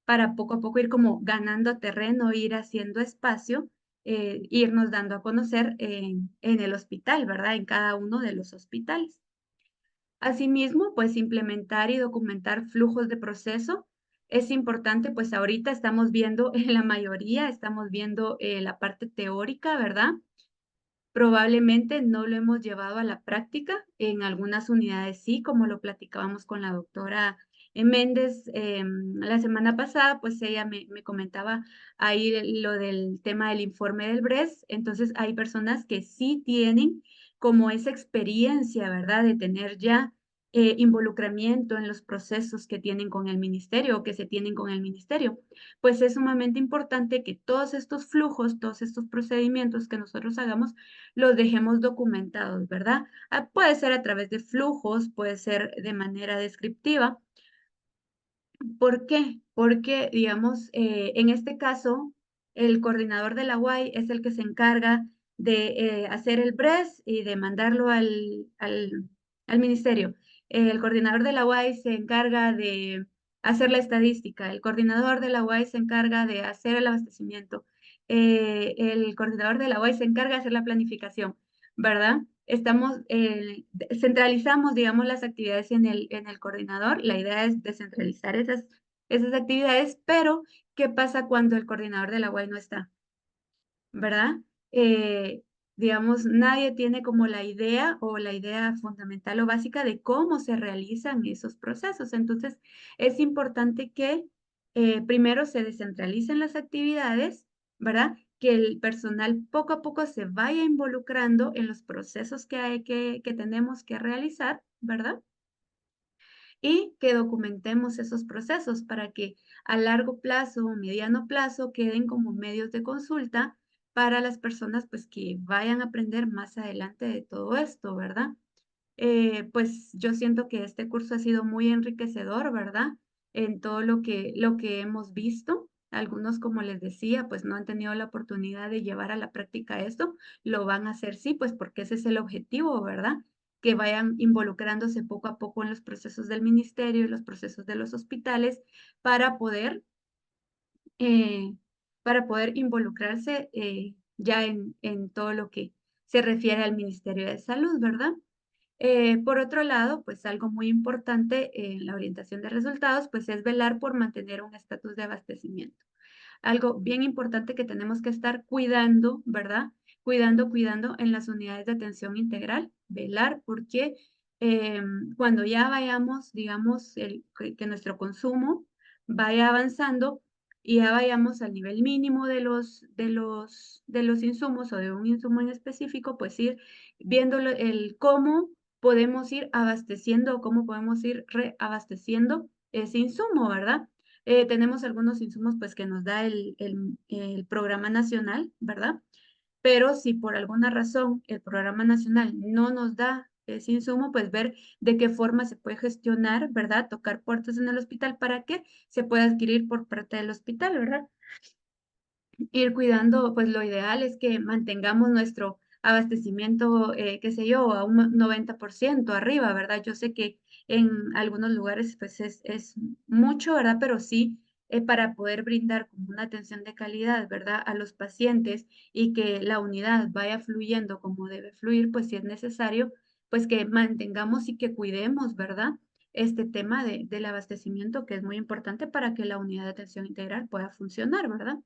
Para poco a poco ir como ganando terreno, ir haciendo espacio, irnos dando a conocer en el hospital, ¿verdad? En cada uno de los hospitales. Asimismo, pues implementar y documentar flujos de proceso. Es importante, pues ahorita estamos viendo en la mayoría, estamos viendo la parte teórica, ¿verdad? Probablemente no lo hemos llevado a la práctica. En algunas unidades sí, como lo platicábamos con la doctora Méndez la semana pasada, pues ella me comentaba ahí lo del tema del informe del BRES. Entonces hay personas que sí tienen como esa experiencia, ¿verdad? De tener ya involucramiento en los procesos que tienen con el ministerio o que se tienen con el ministerio. Pues es sumamente importante que todos estos flujos, todos estos procedimientos que nosotros hagamos, los dejemos documentados, ¿verdad? Puede ser a través de flujos, puede ser de manera descriptiva. ¿Por qué? Porque, digamos, en este caso, el coordinador de la UAI es el que se encarga de hacer el BRES y de mandarlo al ministerio. El coordinador de la UAI se encarga de hacer la estadística. El coordinador de la UAI se encarga de hacer el abastecimiento. El coordinador de la UAI se encarga de hacer la planificación, ¿verdad? Centralizamos, digamos, las actividades en el coordinador. La idea es descentralizar esas actividades, pero ¿qué pasa cuando el coordinador de la UAI no está? ¿Verdad? Eh, digamos, nadie tiene como la idea o la idea fundamental o básica de cómo se realizan esos procesos. Entonces, es importante que primero se descentralicen las actividades, ¿verdad? Que el personal poco a poco se vaya involucrando en los procesos que tenemos que realizar, ¿verdad? Y que documentemos esos procesos para que a largo plazo o mediano plazo queden como medios de consulta para las personas pues que vayan a aprender más adelante de todo esto, ¿verdad? Pues yo siento que este curso ha sido muy enriquecedor, ¿verdad? En todo lo que hemos visto. Algunos, como les decía, pues no han tenido la oportunidad de llevar a la práctica esto. Lo van a hacer sí, pues porque ese es el objetivo, ¿verdad? Que vayan involucrándose poco a poco en los procesos del ministerio y los procesos de los hospitales para poder, eh, para poder involucrarse ya en todo lo que se refiere al Ministerio de Salud, ¿verdad? Por otro lado, pues algo muy importante en la orientación de resultados, pues es velar por mantener un estatus de abastecimiento. Algo bien importante que tenemos que estar cuidando, ¿verdad? Cuidando en las unidades de atención integral, velar porque cuando ya vayamos, digamos, que nuestro consumo vaya avanzando y ya vayamos al nivel mínimo de los insumos o de un insumo en específico, pues ir viendo el cómo podemos ir abasteciendo o cómo podemos ir reabasteciendo ese insumo, ¿verdad? Tenemos algunos insumos pues que nos da el programa nacional, ¿verdad? Pero si por alguna razón el programa nacional no nos da ese insumo, pues ver de qué forma se puede gestionar, ¿verdad? Tocar puertas en el hospital para que se pueda adquirir por parte del hospital, ¿verdad? Ir cuidando, pues lo ideal es que mantengamos nuestro abastecimiento, qué sé yo, a un 90% arriba, ¿verdad? Yo sé que en algunos lugares pues es mucho, ¿verdad? Pero sí, para poder brindar como una atención de calidad, ¿verdad? A los pacientes y que la unidad vaya fluyendo como debe fluir, pues si es necesario, pues que mantengamos y que cuidemos, ¿verdad? Este tema del abastecimiento que es muy importante para que la unidad de atención integral pueda funcionar, ¿verdad?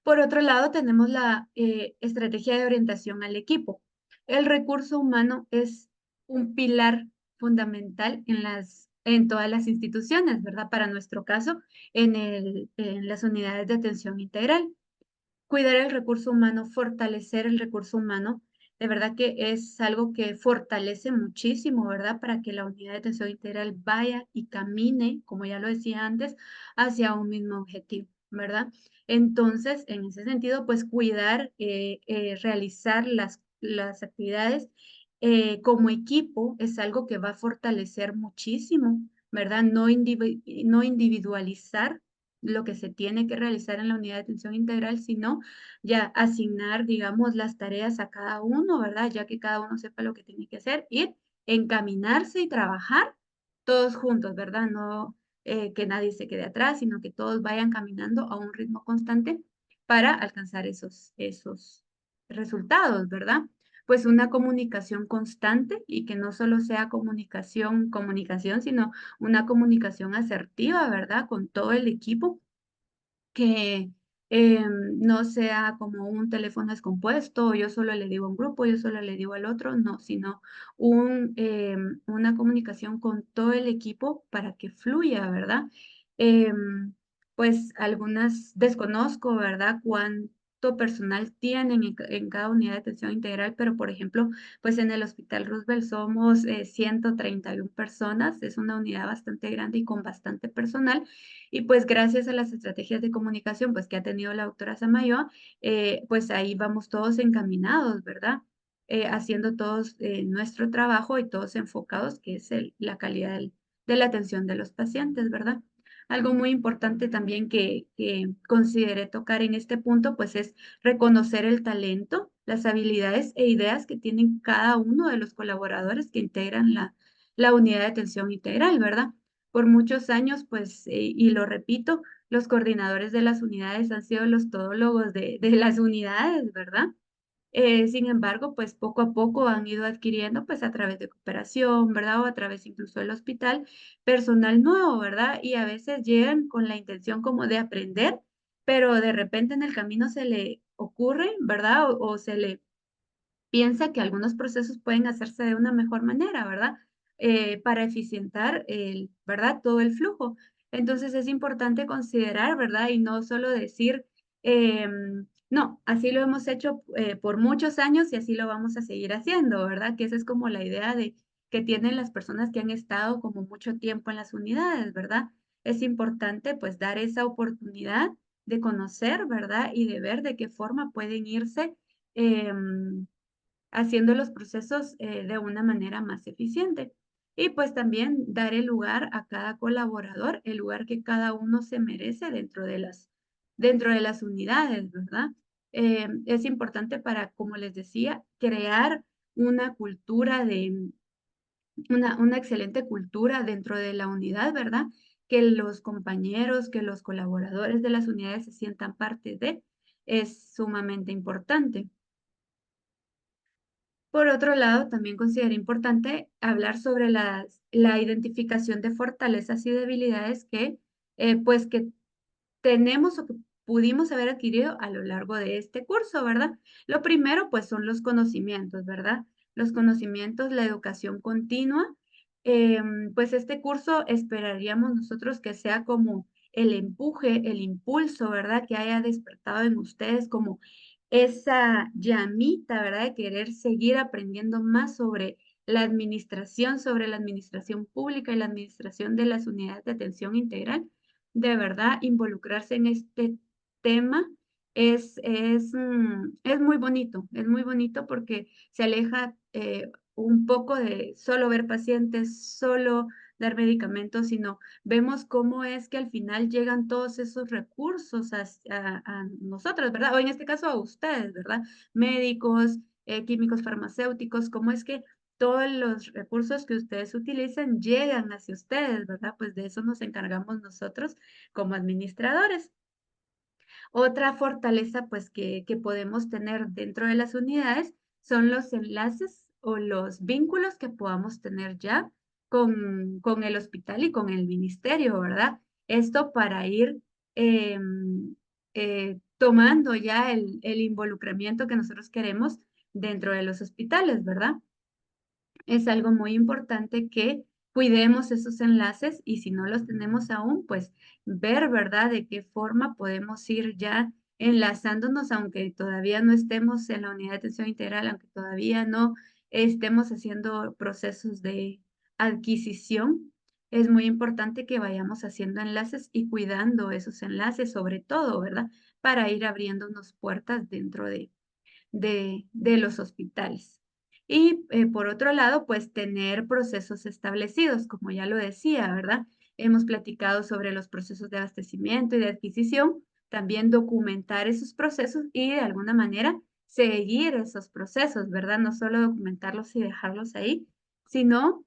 Por otro lado, tenemos la estrategia de orientación al equipo. El recurso humano es un pilar fundamental en todas las instituciones, ¿verdad? Para nuestro caso, en las unidades de atención integral. Cuidar el recurso humano, fortalecer el recurso humano, de verdad que es algo que fortalece muchísimo, ¿verdad? Para que la unidad de atención integral vaya y camine, como ya lo decía antes, hacia un mismo objetivo, ¿verdad? Entonces, en ese sentido, pues cuidar, realizar las actividades como equipo es algo que va a fortalecer muchísimo, ¿verdad? No individualizar lo que se tiene que realizar en la unidad de atención integral, sino ya asignar, digamos, las tareas a cada uno, ¿verdad? Ya que cada uno sepa lo que tiene que hacer, ir, encaminarse y trabajar todos juntos, ¿verdad? No que nadie se quede atrás, sino que todos vayan caminando a un ritmo constante para alcanzar esos resultados, ¿verdad? Pues una comunicación constante y que no solo sea comunicación, sino una comunicación asertiva, ¿verdad? Con todo el equipo que no sea como un teléfono descompuesto, yo solo le digo a un grupo, yo solo le digo al otro, no, sino una comunicación con todo el equipo para que fluya, ¿verdad? Pues algunas desconozco, ¿verdad? cuánto personal tienen en cada unidad de atención integral, pero por ejemplo, pues en el Hospital Roosevelt somos 131 personas, es una unidad bastante grande y con bastante personal, y pues gracias a las estrategias de comunicación pues que ha tenido la doctora Samayoa, pues ahí vamos todos encaminados, ¿verdad? Haciendo todos nuestro trabajo y todos enfocados, que es la calidad de la atención de los pacientes, ¿verdad? Algo muy importante también que consideré tocar en este punto, pues es reconocer el talento, las habilidades e ideas que tienen cada uno de los colaboradores que integran la unidad de atención integral, ¿verdad? Por muchos años, pues, y lo repito, los coordinadores de las unidades han sido los todólogos de las unidades, ¿verdad? Sin embargo, pues poco a poco han ido adquiriendo, pues a través de cooperación, ¿verdad? O a través incluso del hospital, personal nuevo, ¿verdad? Y a veces llegan con la intención como de aprender, pero de repente en el camino se le ocurre, ¿verdad? O se le piensa que algunos procesos pueden hacerse de una mejor manera, ¿verdad? Para eficientar ¿verdad? Todo el flujo. Entonces es importante considerar, ¿verdad? Y no solo decir, no, así lo hemos hecho por muchos años y así lo vamos a seguir haciendo, ¿verdad? Que esa es como la idea de que tienen las personas que han estado como mucho tiempo en las unidades, ¿verdad? Es importante pues dar esa oportunidad de conocer, ¿verdad? Y de ver de qué forma pueden irse haciendo los procesos de una manera más eficiente. Y pues también dar el lugar a cada colaborador, el lugar que cada uno se merece dentro de las unidades, ¿verdad? Es importante para, como les decía, crear una cultura una excelente cultura dentro de la unidad, ¿verdad? Que los compañeros, que los colaboradores de las unidades se sientan parte de, es sumamente importante. Por otro lado, también considero importante hablar sobre la identificación de fortalezas y debilidades pues, que tenemos o que pudimos haber adquirido a lo largo de este curso, ¿verdad? Lo primero, pues, son los conocimientos, ¿verdad? Los conocimientos, la educación continua. Pues, este curso esperaríamos nosotros que sea como el empuje, el impulso, ¿verdad? Que haya despertado en ustedes como esa llamita, ¿verdad? De querer seguir aprendiendo más sobre la administración pública y la administración de las unidades de atención integral. De verdad, involucrarse en este tema es es muy bonito porque se aleja un poco de solo ver pacientes, solo dar medicamentos, sino vemos cómo es que al final llegan todos esos recursos a nosotros, ¿verdad? O en este caso a ustedes, ¿verdad? Médicos, químicos farmacéuticos, cómo es que todos los recursos que ustedes utilizan llegan hacia ustedes, ¿verdad? Pues de eso nos encargamos nosotros como administradores. Otra fortaleza, pues, que podemos tener dentro de las unidades son los enlaces o los vínculos que podamos tener ya con el hospital y con el ministerio, ¿verdad? Esto para ir tomando ya el involucramiento que nosotros queremos dentro de los hospitales, ¿verdad? Es algo muy importante que cuidemos esos enlaces y si no los tenemos aún, pues ver, ¿verdad?, de qué forma podemos ir ya enlazándonos, aunque todavía no estemos en la unidad de atención integral, aunque todavía no estemos haciendo procesos de adquisición. Es muy importante que vayamos haciendo enlaces y cuidando esos enlaces, sobre todo, ¿verdad?, para ir abriéndonos puertas dentro de los hospitales. Y por otro lado, pues tener procesos establecidos, como ya lo decía, ¿verdad? Hemos platicado sobre los procesos de abastecimiento y de adquisición, también documentar esos procesos y de alguna manera seguir esos procesos, ¿verdad? No solo documentarlos y dejarlos ahí, sino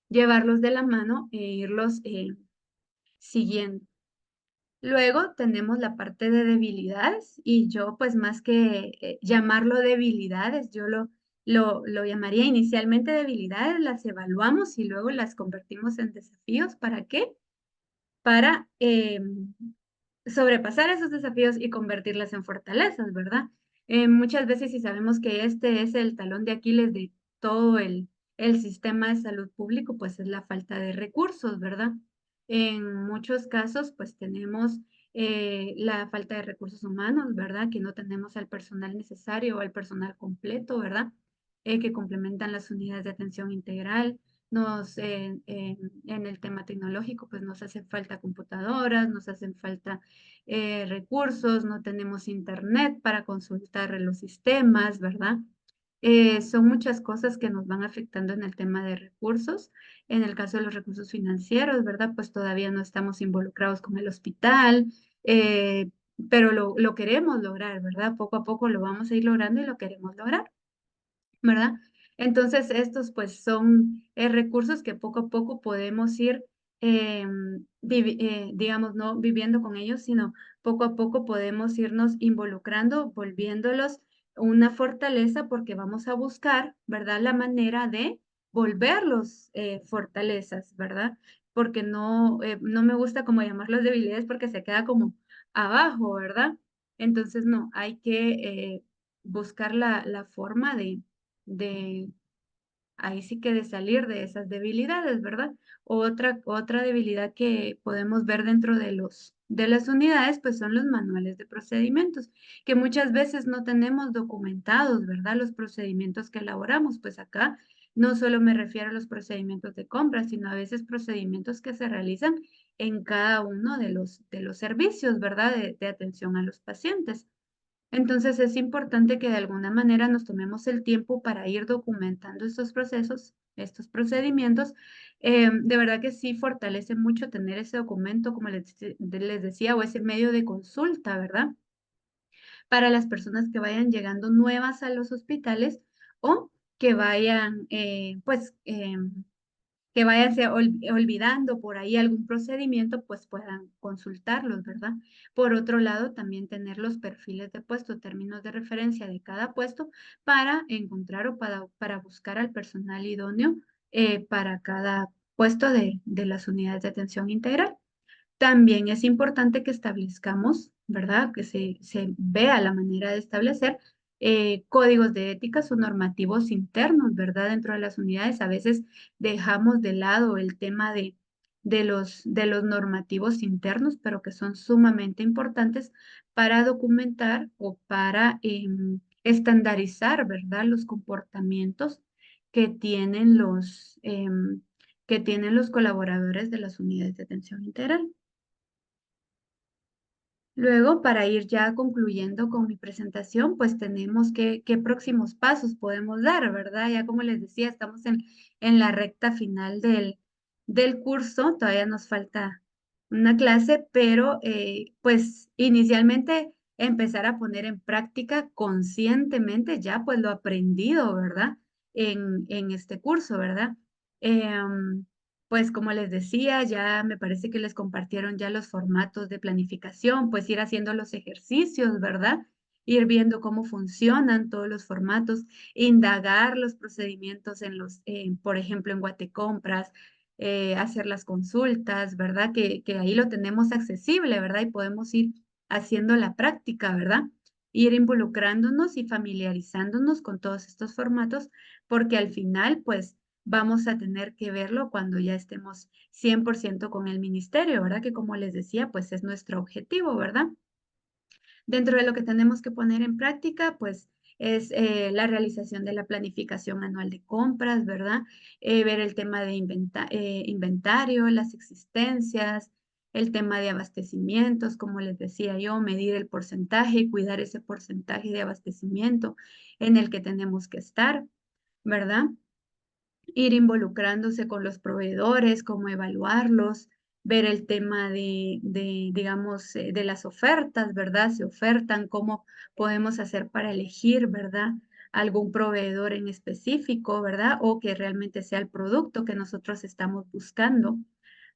llevarlos de la mano e irlos siguiendo. Luego tenemos la parte de debilidades y yo pues más que llamarlo debilidades, yo lo llamaría inicialmente debilidades, las evaluamos y luego las convertimos en desafíos. ¿Para qué? Para sobrepasar esos desafíos y convertirlas en fortalezas, ¿verdad? Muchas veces si sabemos que este es el talón de Aquiles de todo el sistema de salud público, pues es la falta de recursos, ¿verdad? En muchos casos, pues tenemos la falta de recursos humanos, ¿verdad? Que no tenemos al personal necesario o al personal completo, ¿verdad? Que complementan las unidades de atención integral. En el tema tecnológico, pues nos hacen falta computadoras, nos hacen falta recursos, no tenemos internet para consultar los sistemas, ¿verdad? Son muchas cosas que nos van afectando en el tema de recursos. En el caso de los recursos financieros, ¿verdad? Pues todavía no estamos involucrados con el hospital, eh, pero lo queremos lograr, ¿verdad? Poco a poco lo vamos a ir logrando y lo queremos lograr, ¿verdad? Entonces, estos pues son recursos que poco a poco podemos ir, digamos, no viviendo con ellos, sino poco a poco podemos irnos involucrando, volviéndolos una fortaleza porque vamos a buscar, ¿verdad? La manera de volverlos fortalezas, ¿verdad? Porque no me gusta como llamarlos debilidades porque se queda como abajo, ¿verdad? Entonces, no, hay que buscar la forma de ahí sí que de salir de esas debilidades, ¿verdad? Otra debilidad que podemos ver dentro de las unidades, pues son los manuales de procedimientos, que muchas veces no tenemos documentados, ¿verdad? Los procedimientos que elaboramos, pues acá no solo me refiero a los procedimientos de compra, sino a veces procedimientos que se realizan en cada uno de los servicios, ¿verdad? De atención a los pacientes. Entonces es importante que de alguna manera nos tomemos el tiempo para ir documentando estos procesos, estos procedimientos. De verdad que sí fortalece mucho tener ese documento, como les decía, o ese medio de consulta, ¿verdad? Para las personas que vayan llegando nuevas a los hospitales o que vayan, que váyanse olvidando por ahí algún procedimiento, pues puedan consultarlos, ¿verdad? Por otro lado, también tener los perfiles de puesto, términos de referencia de cada puesto para encontrar o para buscar al personal idóneo para cada puesto de las unidades de atención integral. También es importante que establezcamos, ¿verdad? Que se vea la manera de establecer códigos de éticas o normativos internos, ¿verdad? Dentro de las unidades a veces dejamos de lado el tema de los normativos internos, pero que son sumamente importantes para documentar o para estandarizar, ¿verdad? Los comportamientos que tienen que tienen los colaboradores de las unidades de atención integral. Luego, para ir ya concluyendo con mi presentación, pues tenemos qué próximos pasos podemos dar, ¿verdad? Ya como les decía, estamos en la recta final del curso, todavía nos falta una clase, pero pues inicialmente empezar a poner en práctica conscientemente ya pues lo aprendido, ¿verdad? En este curso, ¿verdad? Pues como les decía, ya me parece que les compartieron ya los formatos de planificación, pues ir haciendo los ejercicios, ¿verdad? Ir viendo cómo funcionan todos los formatos, indagar los procedimientos por ejemplo, en Guatecompras, hacer las consultas, ¿verdad? Que ahí lo tenemos accesible, ¿verdad? Y podemos ir haciendo la práctica, ¿verdad? Ir involucrándonos y familiarizándonos con todos estos formatos, porque al final, pues, vamos a tener que verlo cuando ya estemos 100% con el ministerio, ¿verdad? Que como les decía, pues es nuestro objetivo, ¿verdad? Dentro de lo que tenemos que poner en práctica, pues es la realización de la planificación anual de compras, ¿verdad? Ver el tema de inventario, las existencias, el tema de abastecimientos, como les decía yo, medir el porcentaje y cuidar ese porcentaje de abastecimiento en el que tenemos que estar, ¿verdad? Ir involucrándose con los proveedores, cómo evaluarlos, ver el tema digamos, de las ofertas, ¿verdad? Se ofertan, cómo podemos hacer para elegir, ¿verdad? Algún proveedor en específico, ¿verdad? O que realmente sea el producto que nosotros estamos buscando,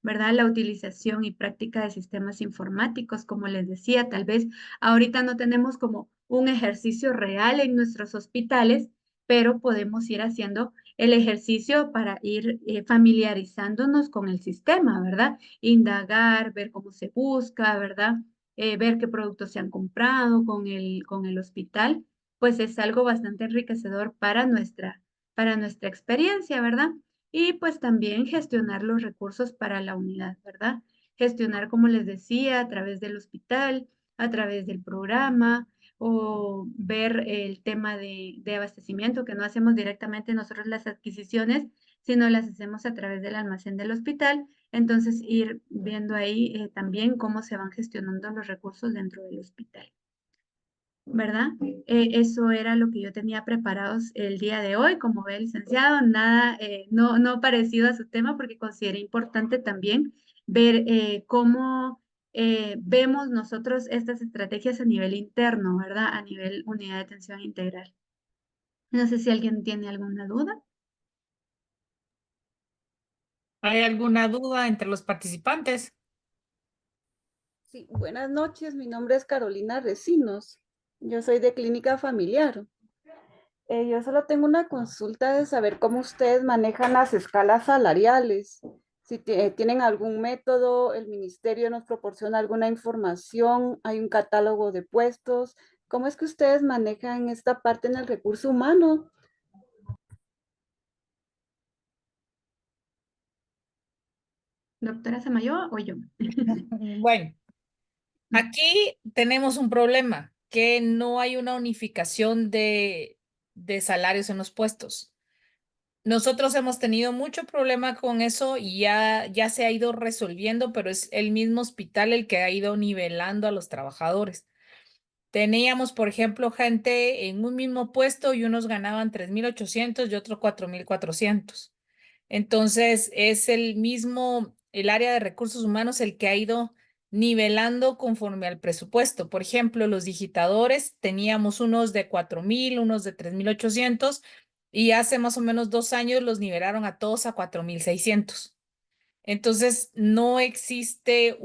¿verdad? La utilización y práctica de sistemas informáticos, como les decía, tal vez ahorita no tenemos como un ejercicio real en nuestros hospitales, pero podemos ir haciendo el ejercicio para ir familiarizándonos con el sistema, ¿verdad? Indagar, ver cómo se busca, ¿verdad? Ver qué productos se han comprado con el hospital, pues es algo bastante enriquecedor para nuestra experiencia, ¿verdad? Y pues también gestionar los recursos para la unidad, ¿verdad? gestionar, como les decía, a través del hospital, a través del programa, o ver el tema de abastecimiento, que no hacemos directamente nosotros las adquisiciones, sino las hacemos a través del almacén del hospital. Entonces, ir viendo ahí también cómo se van gestionando los recursos dentro del hospital. ¿Verdad? Eso era lo que yo tenía preparados el día de hoy. Como ve, licenciado, nada, no parecido a su tema, porque consideré importante también ver cómo vemos nosotros estas estrategias a nivel interno, ¿verdad? A nivel unidad de atención integral. No sé si alguien tiene alguna duda. ¿Hay alguna duda entre los participantes? Sí, buenas noches, mi nombre es Carolina Recinos. Yo soy de Clínica Familiar. Yo solo tengo una consulta de saber cómo ustedes manejan las escalas salariales. Si tienen algún método, el ministerio nos proporciona alguna información, hay un catálogo de puestos. ¿Cómo es que ustedes manejan esta parte en el recurso humano? ¿Doctora Samayoa o yo? Bueno, aquí tenemos un problema, que no hay una unificación de salarios en los puestos. Nosotros hemos tenido mucho problema con eso y ya se ha ido resolviendo, pero es el mismo hospital el que ha ido nivelando a los trabajadores. Teníamos, por ejemplo, gente en un mismo puesto y unos ganaban 3.800 y otros 4.400. Entonces, es el área de recursos humanos el que ha ido nivelando conforme al presupuesto. Por ejemplo, los digitadores, teníamos unos de 4.000, unos de 3.800 y hace más o menos 2 años los nivelaron a todos a 4.600. Entonces, no existe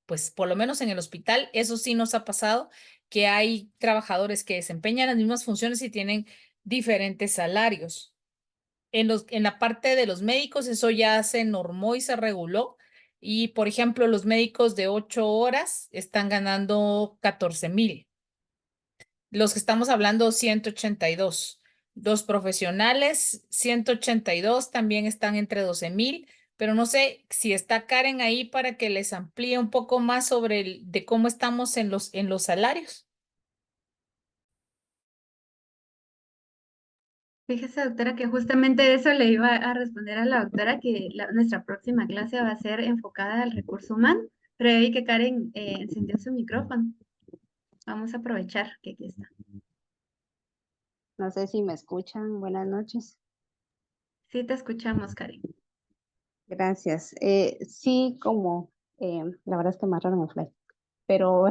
pues por lo menos en el hospital, eso sí nos ha pasado, que hay trabajadores que desempeñan las mismas funciones y tienen diferentes salarios. En la parte de los médicos, eso ya se normó y se reguló. Y, por ejemplo, los médicos de 8 horas están ganando 14.000. Los que estamos hablando, 182. Los profesionales, 182, también están entre 12.000. Pero no sé si está Karen ahí para que les amplíe un poco más sobre de cómo estamos en los salarios. Fíjese, doctora, que justamente eso le iba a responder a la doctora, que nuestra próxima clase va a ser enfocada al recurso humano, pero ahí que Karen encendió su micrófono. Vamos a aprovechar que aquí está. No sé si me escuchan. Buenas noches. Sí, te escuchamos, Karen. Gracias. Sí, como la verdad es que más raro me fue, pero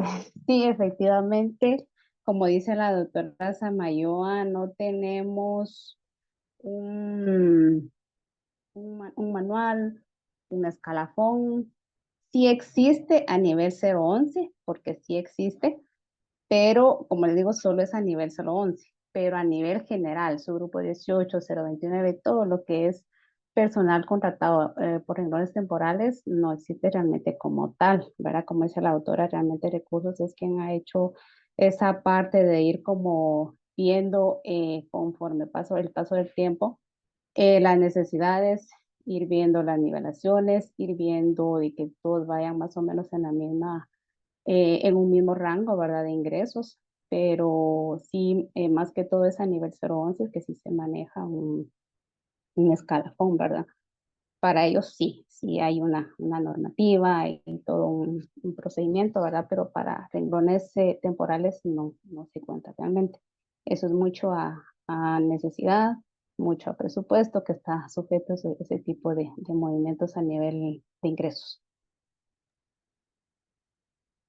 sí, efectivamente, como dice la doctora Samayoa, no tenemos un, un manual, un escalafón. Sí existe a nivel 011, porque sí existe, pero como les digo, solo es a nivel 011, pero a nivel general, su grupo 18, 029, todo lo que es personal contratado por renglones temporales no existe realmente como tal, ¿verdad? Como dice la autora, realmente Recursos es quien ha hecho esa parte de ir como viendo conforme el paso del tiempo, las necesidades, ir viendo las nivelaciones, ir viendo de que todos vayan más o menos en la misma en un mismo rango, ¿verdad? De ingresos, pero sí, más que todo es a nivel 011 que sí se maneja un escalafón, ¿verdad? Para ellos sí, sí hay una normativa y todo un procedimiento, ¿verdad? Pero para renglones temporales no se cuenta realmente. Eso es mucho a necesidad, mucho a presupuesto que está sujeto a ese tipo de movimientos a nivel de ingresos.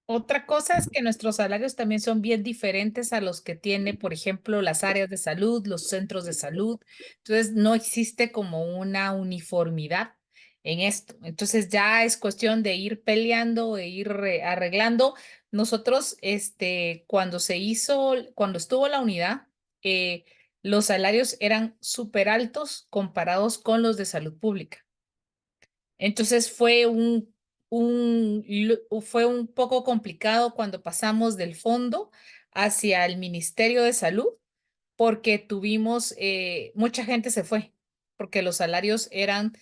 Otra cosa es que nuestros salarios también son bien diferentes a los que tiene, por ejemplo, las áreas de salud, los centros de salud. Entonces, no existe como una uniformidad en esto. Entonces, ya es cuestión de ir peleando, de ir arreglando. Nosotros, cuando estuvo la unidad, los salarios eran súper altos comparados con los de salud pública. Entonces fue un poco complicado cuando pasamos del fondo hacia el Ministerio de Salud, porque mucha gente se fue, porque los salarios eran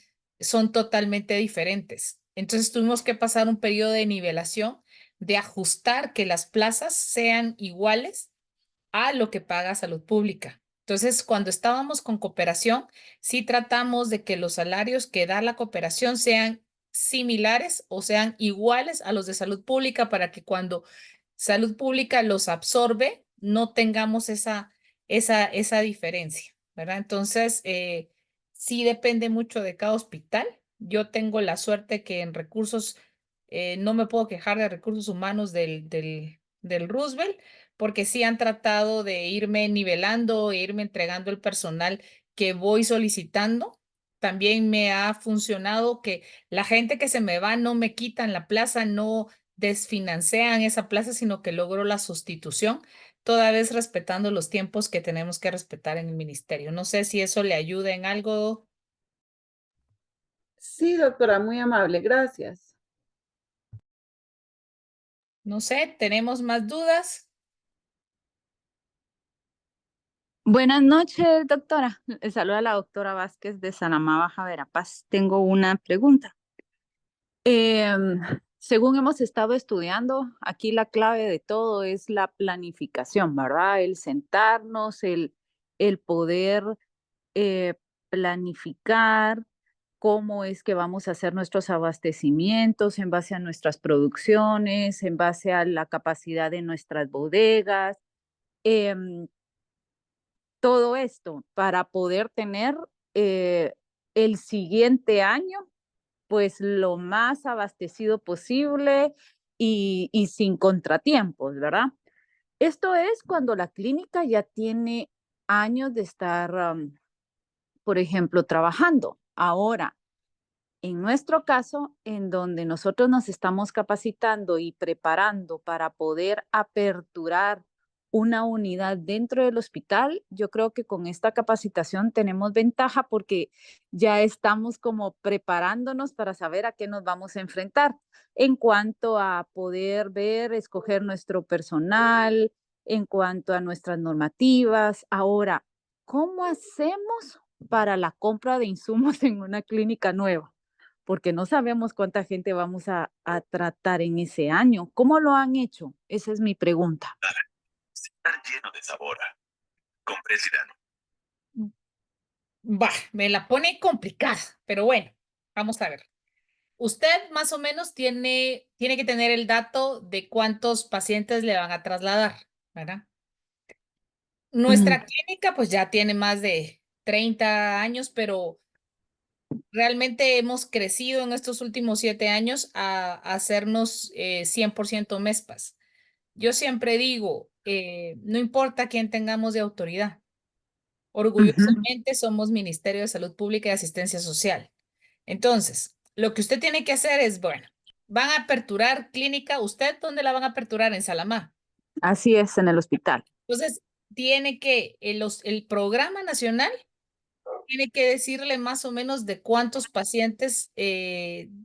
son totalmente diferentes. Entonces tuvimos que pasar un periodo de nivelación, de ajustar que las plazas sean iguales a lo que paga salud pública. Entonces, cuando estábamos con cooperación, sí tratamos de que los salarios que da la cooperación sean similares o sean iguales a los de salud pública para que cuando salud pública los absorbe, no tengamos esa diferencia, ¿verdad? Entonces, sí depende mucho de cada hospital. Yo tengo la suerte que en recursos, no me puedo quejar de recursos humanos del Roosevelt, porque sí han tratado de irme nivelando e irme entregando el personal que voy solicitando. También me ha funcionado que la gente que se me va no me quitan la plaza, no desfinancean esa plaza, sino que logro la sustitución, toda vez respetando los tiempos que tenemos que respetar en el ministerio. No sé si eso le ayuda en algo. Sí, doctora, muy amable, gracias. No sé, ¿tenemos más dudas? Buenas noches, doctora. Le saluda a la doctora Vázquez de Sanamá, Baja Verapaz. Tengo una pregunta. Según hemos estado estudiando, aquí la clave de todo es la planificación, ¿verdad? El sentarnos, el poder planificar cómo es que vamos a hacer nuestros abastecimientos en base a nuestras producciones, en base a la capacidad de nuestras bodegas. em, Todo esto para poder tener el siguiente año, pues lo más abastecido posible y sin contratiempos, ¿verdad? Esto es cuando la clínica ya tiene años de estar, por ejemplo, trabajando. Ahora, en nuestro caso, en donde nosotros nos estamos capacitando y preparando para poder aperturar una unidad dentro del hospital, yo creo que con esta capacitación tenemos ventaja porque ya estamos como preparándonos para saber a qué nos vamos a enfrentar en cuanto a poder ver, escoger nuestro personal, en cuanto a nuestras normativas. Ahora, ¿cómo hacemos para la compra de insumos en una clínica nueva? Porque no sabemos cuánta gente vamos a tratar en ese año. ¿Cómo lo han hecho? Esa es mi pregunta. Está lleno de sabor. Compré Zidane. Bah, me la pone complicada, pero bueno, vamos a ver. Usted más o menos tiene que tener el dato de cuántos pacientes le van a trasladar, ¿verdad? Nuestra clínica pues ya tiene más de 30 años, pero realmente hemos crecido en estos últimos 7 años a hacernos 100% MESPAS. Yo siempre digo, no importa quién tengamos de autoridad, orgullosamente somos Ministerio de Salud Pública y Asistencia Social. Entonces, lo que usted tiene que hacer es, bueno, van a aperturar clínica, ¿usted dónde la van a aperturar? En Salamá. Así es, en el hospital. Entonces, tiene que, el programa nacional tiene que decirle más o menos de cuántos pacientes,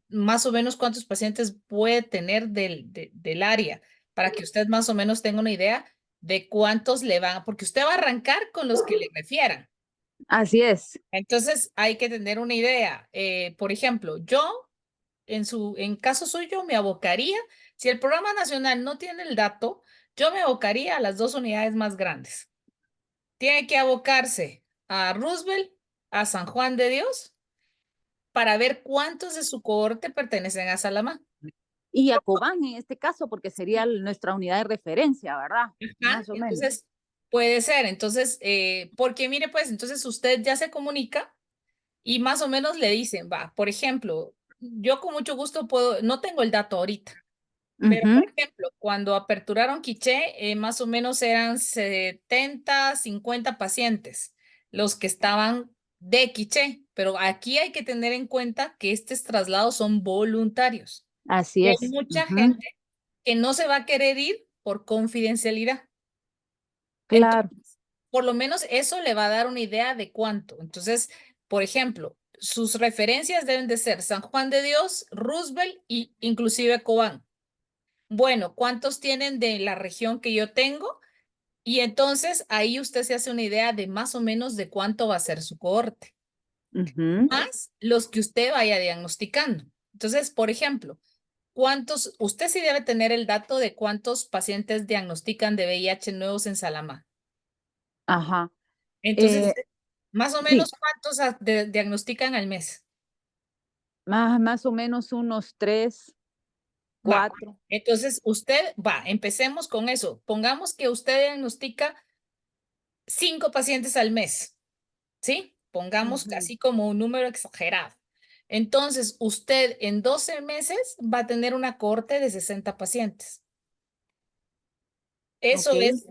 más o menos cuántos pacientes puede tener del área, para que usted más o menos tenga una idea de cuántos le van, porque usted va a arrancar con los que le refieran. Así es. Entonces, hay que tener una idea. Por ejemplo, yo, en caso suyo, me abocaría, si el programa nacional no tiene el dato, yo me abocaría a las 2 unidades más grandes. Tiene que abocarse a Roosevelt, a San Juan de Dios, para ver cuántos de su cohorte pertenecen a Salamá. Y a Cobán en este caso, porque sería nuestra unidad de referencia, ¿verdad? Más o menos. Entonces, puede ser. Entonces, porque mire, pues, entonces usted ya se comunica y más o menos le dicen, va, por ejemplo, yo con mucho gusto puedo, no tengo el dato ahorita, pero por ejemplo, cuando aperturaron Quiché, más o menos eran 70, 50 pacientes los que estaban de Quiché, pero aquí hay que tener en cuenta que estos traslados son voluntarios. Así Y hay es. mucha gente que no se va a querer ir por confidencialidad. Claro. Entonces, por lo menos eso le va a dar una idea de cuánto. Entonces, por ejemplo, sus referencias deben de ser San Juan de Dios, Roosevelt e inclusive Cobán. Bueno, ¿cuántos tienen de la región que yo tengo? Y entonces ahí usted se hace una idea de más o menos de cuánto va a ser su cohorte. Ujú. más los que usted vaya diagnosticando. Entonces, por ejemplo, usted sí debe tener el dato de cuántos pacientes diagnostican de VIH nuevos en Salamá. Ajá. Entonces, más o menos, Sí, ¿cuántos diagnostican al mes? más o menos unos 3, Va. 4. Entonces, empecemos con eso. Pongamos que usted diagnostica 5 pacientes al mes, ¿sí? Pongamos Ujú. así como un número exagerado. Entonces, usted en 12 meses va a tener una cohorte de 60 pacientes. Ok. Eso es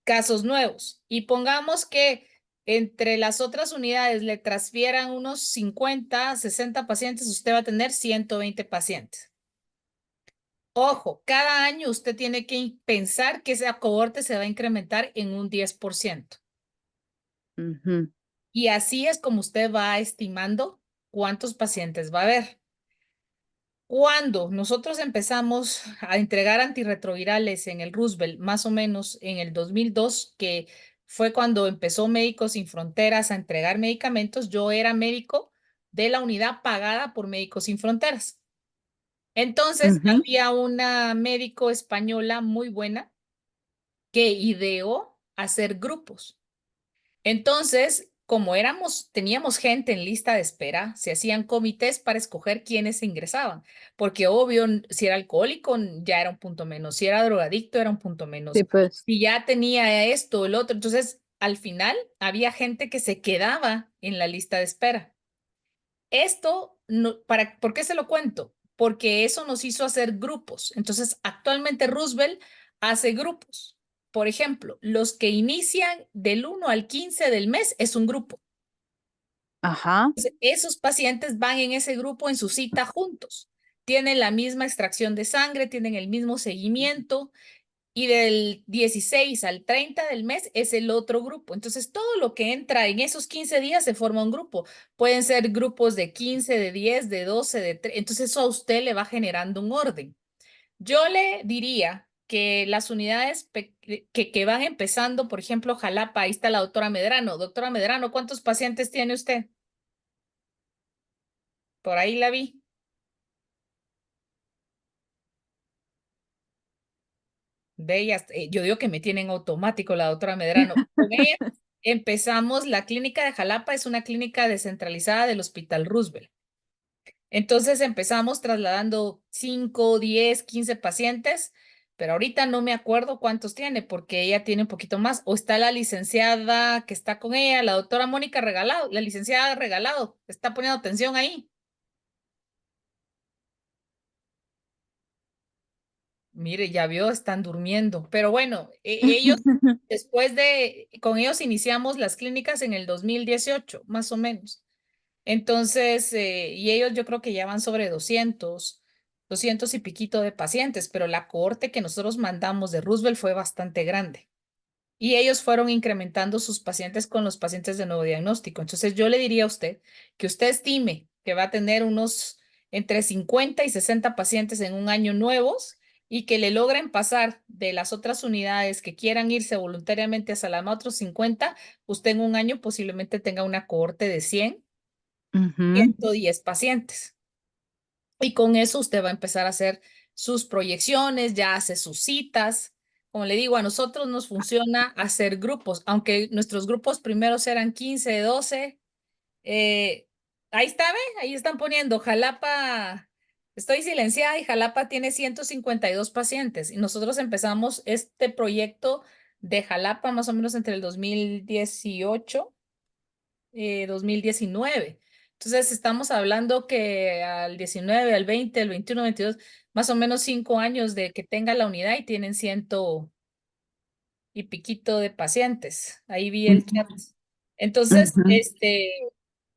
casos nuevos. Y pongamos que entre las otras unidades le transfieran unos 50, 60 pacientes, usted va a tener 120 pacientes. Ojo, cada año usted tiene que pensar que esa cohorte se va a incrementar en un 10%. Ujú. Y así es como usted va estimando cuántos pacientes va a haber. Cuando nosotros empezamos a entregar antirretrovirales en el Roosevelt, más o menos en el 2002, que fue cuando empezó Médicos Sin Fronteras a entregar medicamentos, yo era médico de la unidad pagada por Médicos Sin Fronteras. Entonces, Ujú. había una médico española muy buena que ideó hacer grupos. Entonces, como teníamos gente en lista de espera, se hacían comités para escoger quiénes ingresaban, porque obvio, si era alcohólico ya era un punto menos, si era drogadicto era un punto Sí, menos, pues. si ya tenía esto, el otro, entonces al final había gente que se quedaba en la lista de espera. Esto, no, ¿por qué se lo cuento? Porque eso nos hizo hacer grupos. Entonces, actualmente Roosevelt hace grupos. Por ejemplo, los que inician del 1 al 15 del mes es un grupo. Ajá. Entonces, esos pacientes van en ese grupo en su cita juntos. Tienen la misma extracción de sangre, tienen el mismo seguimiento, y del 16 al 30 del mes es el otro grupo. Entonces, todo lo que entra en esos 15 días se forma un grupo. Pueden ser grupos de 15, de 10, de 12, de 3. Entonces, eso a usted le va generando un orden. Yo le diría que las unidades que van empezando, por ejemplo, Jalapa, ahí está la doctora Medrano. Doctora Medrano, ¿cuántos pacientes tiene usted? Por ahí la vi. De ellas, yo digo que me tienen automático la doctora Medrano. Con ella empezamos, la clínica de Jalapa es una clínica descentralizada del Hospital Roosevelt. Entonces empezamos trasladando 5, 10, 15 pacientes, pero ahorita no me acuerdo cuántos tiene porque ella tiene un poquito más. O está la licenciada que está con ella, la doctora Mónica Regalado, la licenciada Regalado, está poniendo atención ahí. Mire, ya vio, están durmiendo. Pero bueno, ellos, con ellos iniciamos las clínicas en el 2018, más o menos. Entonces, y ellos yo creo que ya van sobre 200 y piquito de pacientes, pero la cohorte que nosotros mandamos de Roosevelt fue bastante grande. Y ellos fueron incrementando sus pacientes con los pacientes de nuevo diagnóstico. Entonces, yo le diría a usted que usted estime que va a tener unos entre 50 y 60 pacientes en un año nuevos y que le logren pasar de las otras unidades que quieran irse voluntariamente a Salama otros 50, usted en un año posiblemente tenga una cohorte de 100, Ujú. 110 pacientes. Y con eso usted va a empezar a hacer sus proyecciones, ya hace sus citas. Como le digo, a nosotros nos funciona hacer grupos, aunque nuestros grupos primeros eran 15, 12. Ahí está, ¿ve? Ahí están poniendo Jalapa. Estoy silenciada y Jalapa tiene 152 pacientes. Y nosotros empezamos este proyecto de Jalapa más o menos entre el 2018 2019. Entonces, estamos hablando que al 19, al 20, al 21, 22, más o menos 5 años de que tenga la unidad y tienen 100 y piquito de pacientes. Ahí vi el chat. Entonces, Ujú.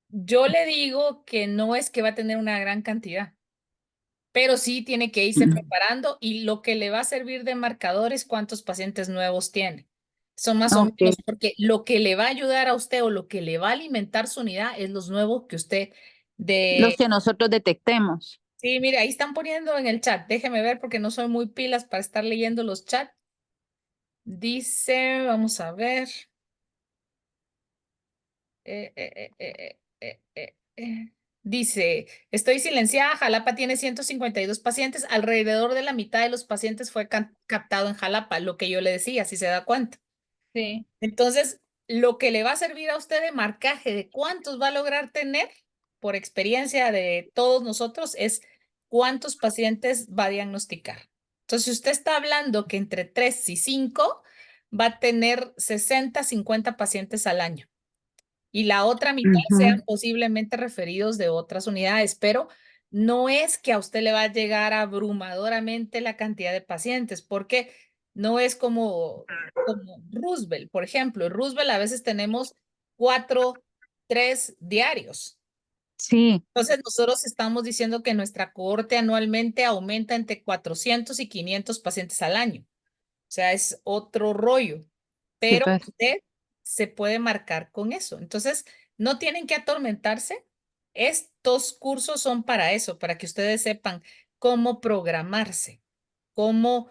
yo le digo que no es que va a tener una gran cantidad, pero sí tiene que irse preparando y lo que le va a servir de marcador es cuántos pacientes nuevos tiene. Son más o Ok. menos, porque lo que le va a ayudar a usted o lo que le va a alimentar su unidad es los nuevos que usted Los de... que nosotros detectemos. Sí, mire, ahí están poniendo en el chat. Déjeme ver porque no soy muy pilas para estar leyendo los chats. Dice, vamos a ver. Dice, estoy silenciada, Jalapa tiene 152 pacientes, alrededor de la mitad de los pacientes fue captado en Jalapa, lo que yo le decía, si se da cuenta. Sí. Entonces, lo que le va a servir a usted de marcaje de cuántos va a lograr tener, por experiencia de todos nosotros, es cuántos pacientes va a diagnosticar. Entonces, si usted está hablando que entre 3 y 5 va a tener 60, 50 pacientes al año. Y la otra mitad sean posiblemente referidos de otras unidades, pero no es que a usted le va a llegar abrumadoramente la cantidad de pacientes, porque no es como Roosevelt, por ejemplo. En Roosevelt a veces tenemos 4, 3 diarios. Sí. Entonces nosotros estamos diciendo que nuestra cohorte anualmente aumenta entre 400 y 500 pacientes al año. O sea, es otro rollo, Sí, pero pues. usted se puede marcar con eso. Entonces, no tienen que atormentarse. Estos cursos son para eso, para que ustedes sepan cómo programarse, cómo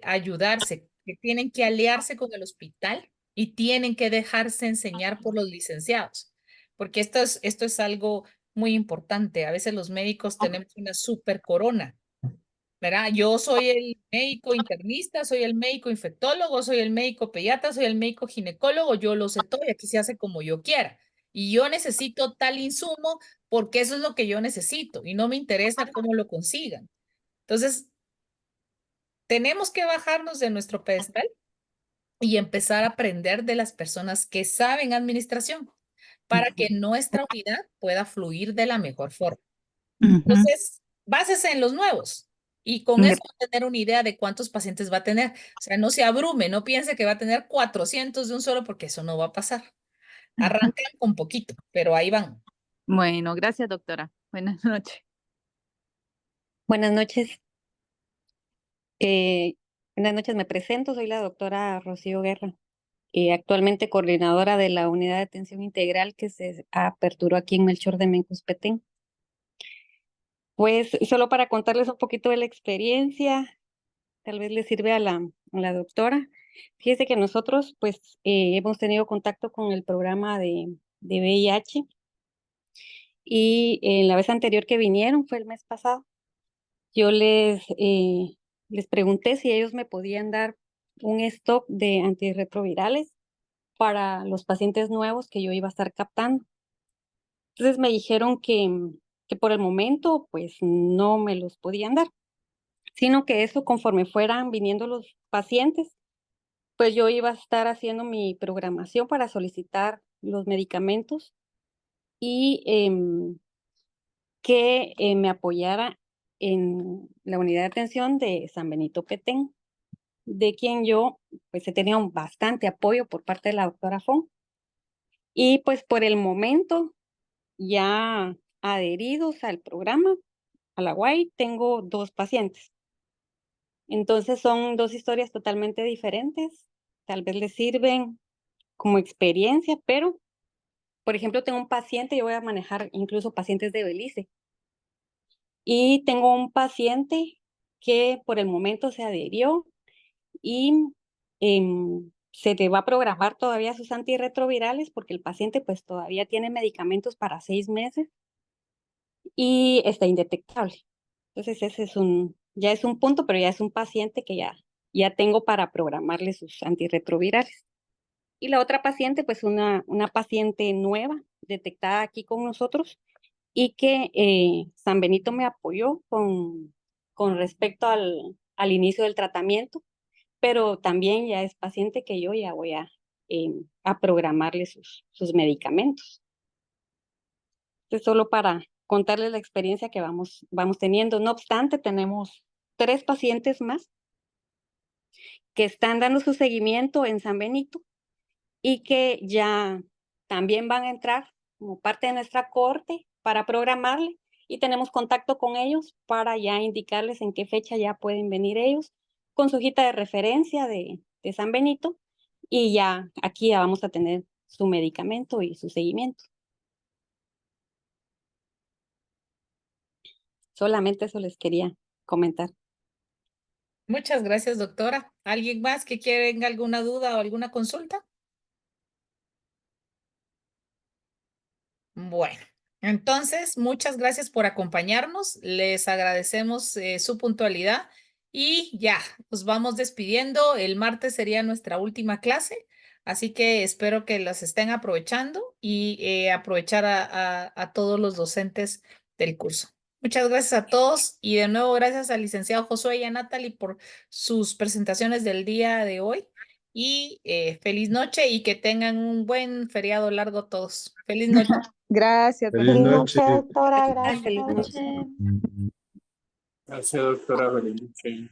ayudarse, que tienen que aliarse con el hospital y tienen que dejarse enseñar por los licenciados, porque esto es algo muy importante. A veces los médicos tenemos una super corona, ¿verdad? Yo soy el médico internista, soy el médico infectólogo, soy el médico pediatra, soy el médico ginecólogo, yo lo sé todo y aquí se hace como yo quiera. Y yo necesito tal insumo porque eso es lo que yo necesito y no me interesa cómo lo consigan. Entonces, tenemos que bajarnos de nuestro pedestal y empezar a aprender de las personas que saben administración para que nuestra unidad pueda fluir de la mejor forma. Entonces, básese en los nuevos y con eso va a tener una idea de cuántos pacientes va a tener. O sea, no se abrume, no piense que va a tener 400 de un solo porque eso no va a pasar. Arrancan con poquito, pero ahí van. Bueno, gracias, doctora. Buenas noches. Buenas noches. Eh, Buenas noches, me presento, soy la doctora Rocío Guerra, actualmente coordinadora de la unidad de atención integral que se aperturó aquí en Melchor de Mencos, Petén. Pues solo para contarles un poquito de la experiencia, tal vez le sirve a la doctora. Fíjese que nosotros pues hemos tenido contacto con el programa de VIH y la vez anterior que vinieron fue el mes pasado. Yo les pregunté si ellos me podían dar un stock de antirretrovirales para los pacientes nuevos que yo iba a estar captando. Entonces me dijeron que por el momento pues no me los podían dar, sino que eso conforme fueran viniendo los pacientes, pues yo iba a estar haciendo mi programación para solicitar los medicamentos y que me apoyara en la unidad de atención de San Benito Petén, de quien yo pues he tenido un bastante apoyo por parte de la doctora Fon. Y pues por el momento ya adheridos al programa, a la UAI, tengo 2 pacientes. Entonces son 2 historias totalmente diferentes, tal vez les sirven como experiencia, pero por ejemplo tengo un paciente, yo voy a manejar incluso pacientes de Belice, y tengo un paciente que por el momento se adhirió y se te va a programar todavía sus antirretrovirales porque el paciente pues todavía tiene medicamentos para 6 meses y está indetectable. Entonces ese ya es un punto, pero ya es un paciente que ya tengo para programarle sus antirretrovirales. Y la otra paciente, pues una paciente nueva detectada aquí con nosotros y que San Benito me apoyó con respecto al inicio del tratamiento, pero también ya es paciente que yo ya voy a programarle sus medicamentos. Entonces, solo para contarles la experiencia que vamos teniendo. No obstante, tenemos 3 pacientes más que están dando su seguimiento en San Benito y que ya también van a entrar como parte de nuestra cohorte para programarle y tenemos contacto con ellos para ya indicarles en qué fecha ya pueden venir ellos con su hojita de referencia de San Benito y ya aquí ya vamos a tener su medicamento y su seguimiento. Solamente eso les quería comentar. Muchas gracias, doctora. ¿Alguien más que tenga alguna duda o alguna consulta? Bueno, Entonces, muchas gracias por acompañarnos. Les agradecemos su puntualidad y ya, nos vamos despidiendo. El martes sería nuestra última clase, así que espero que las estén aprovechando y aprovechar a todos los docentes del curso. Muchas gracias a todos y de nuevo gracias al licenciado Josué y a Natalie por sus presentaciones del día de hoy. Y feliz noche y que tengan un buen feriado largo todos. Feliz noche. Gracias, Feliz doctora. noche. Doctora, Feliz gracias. noche. Gracias, doctora. Feliz noche.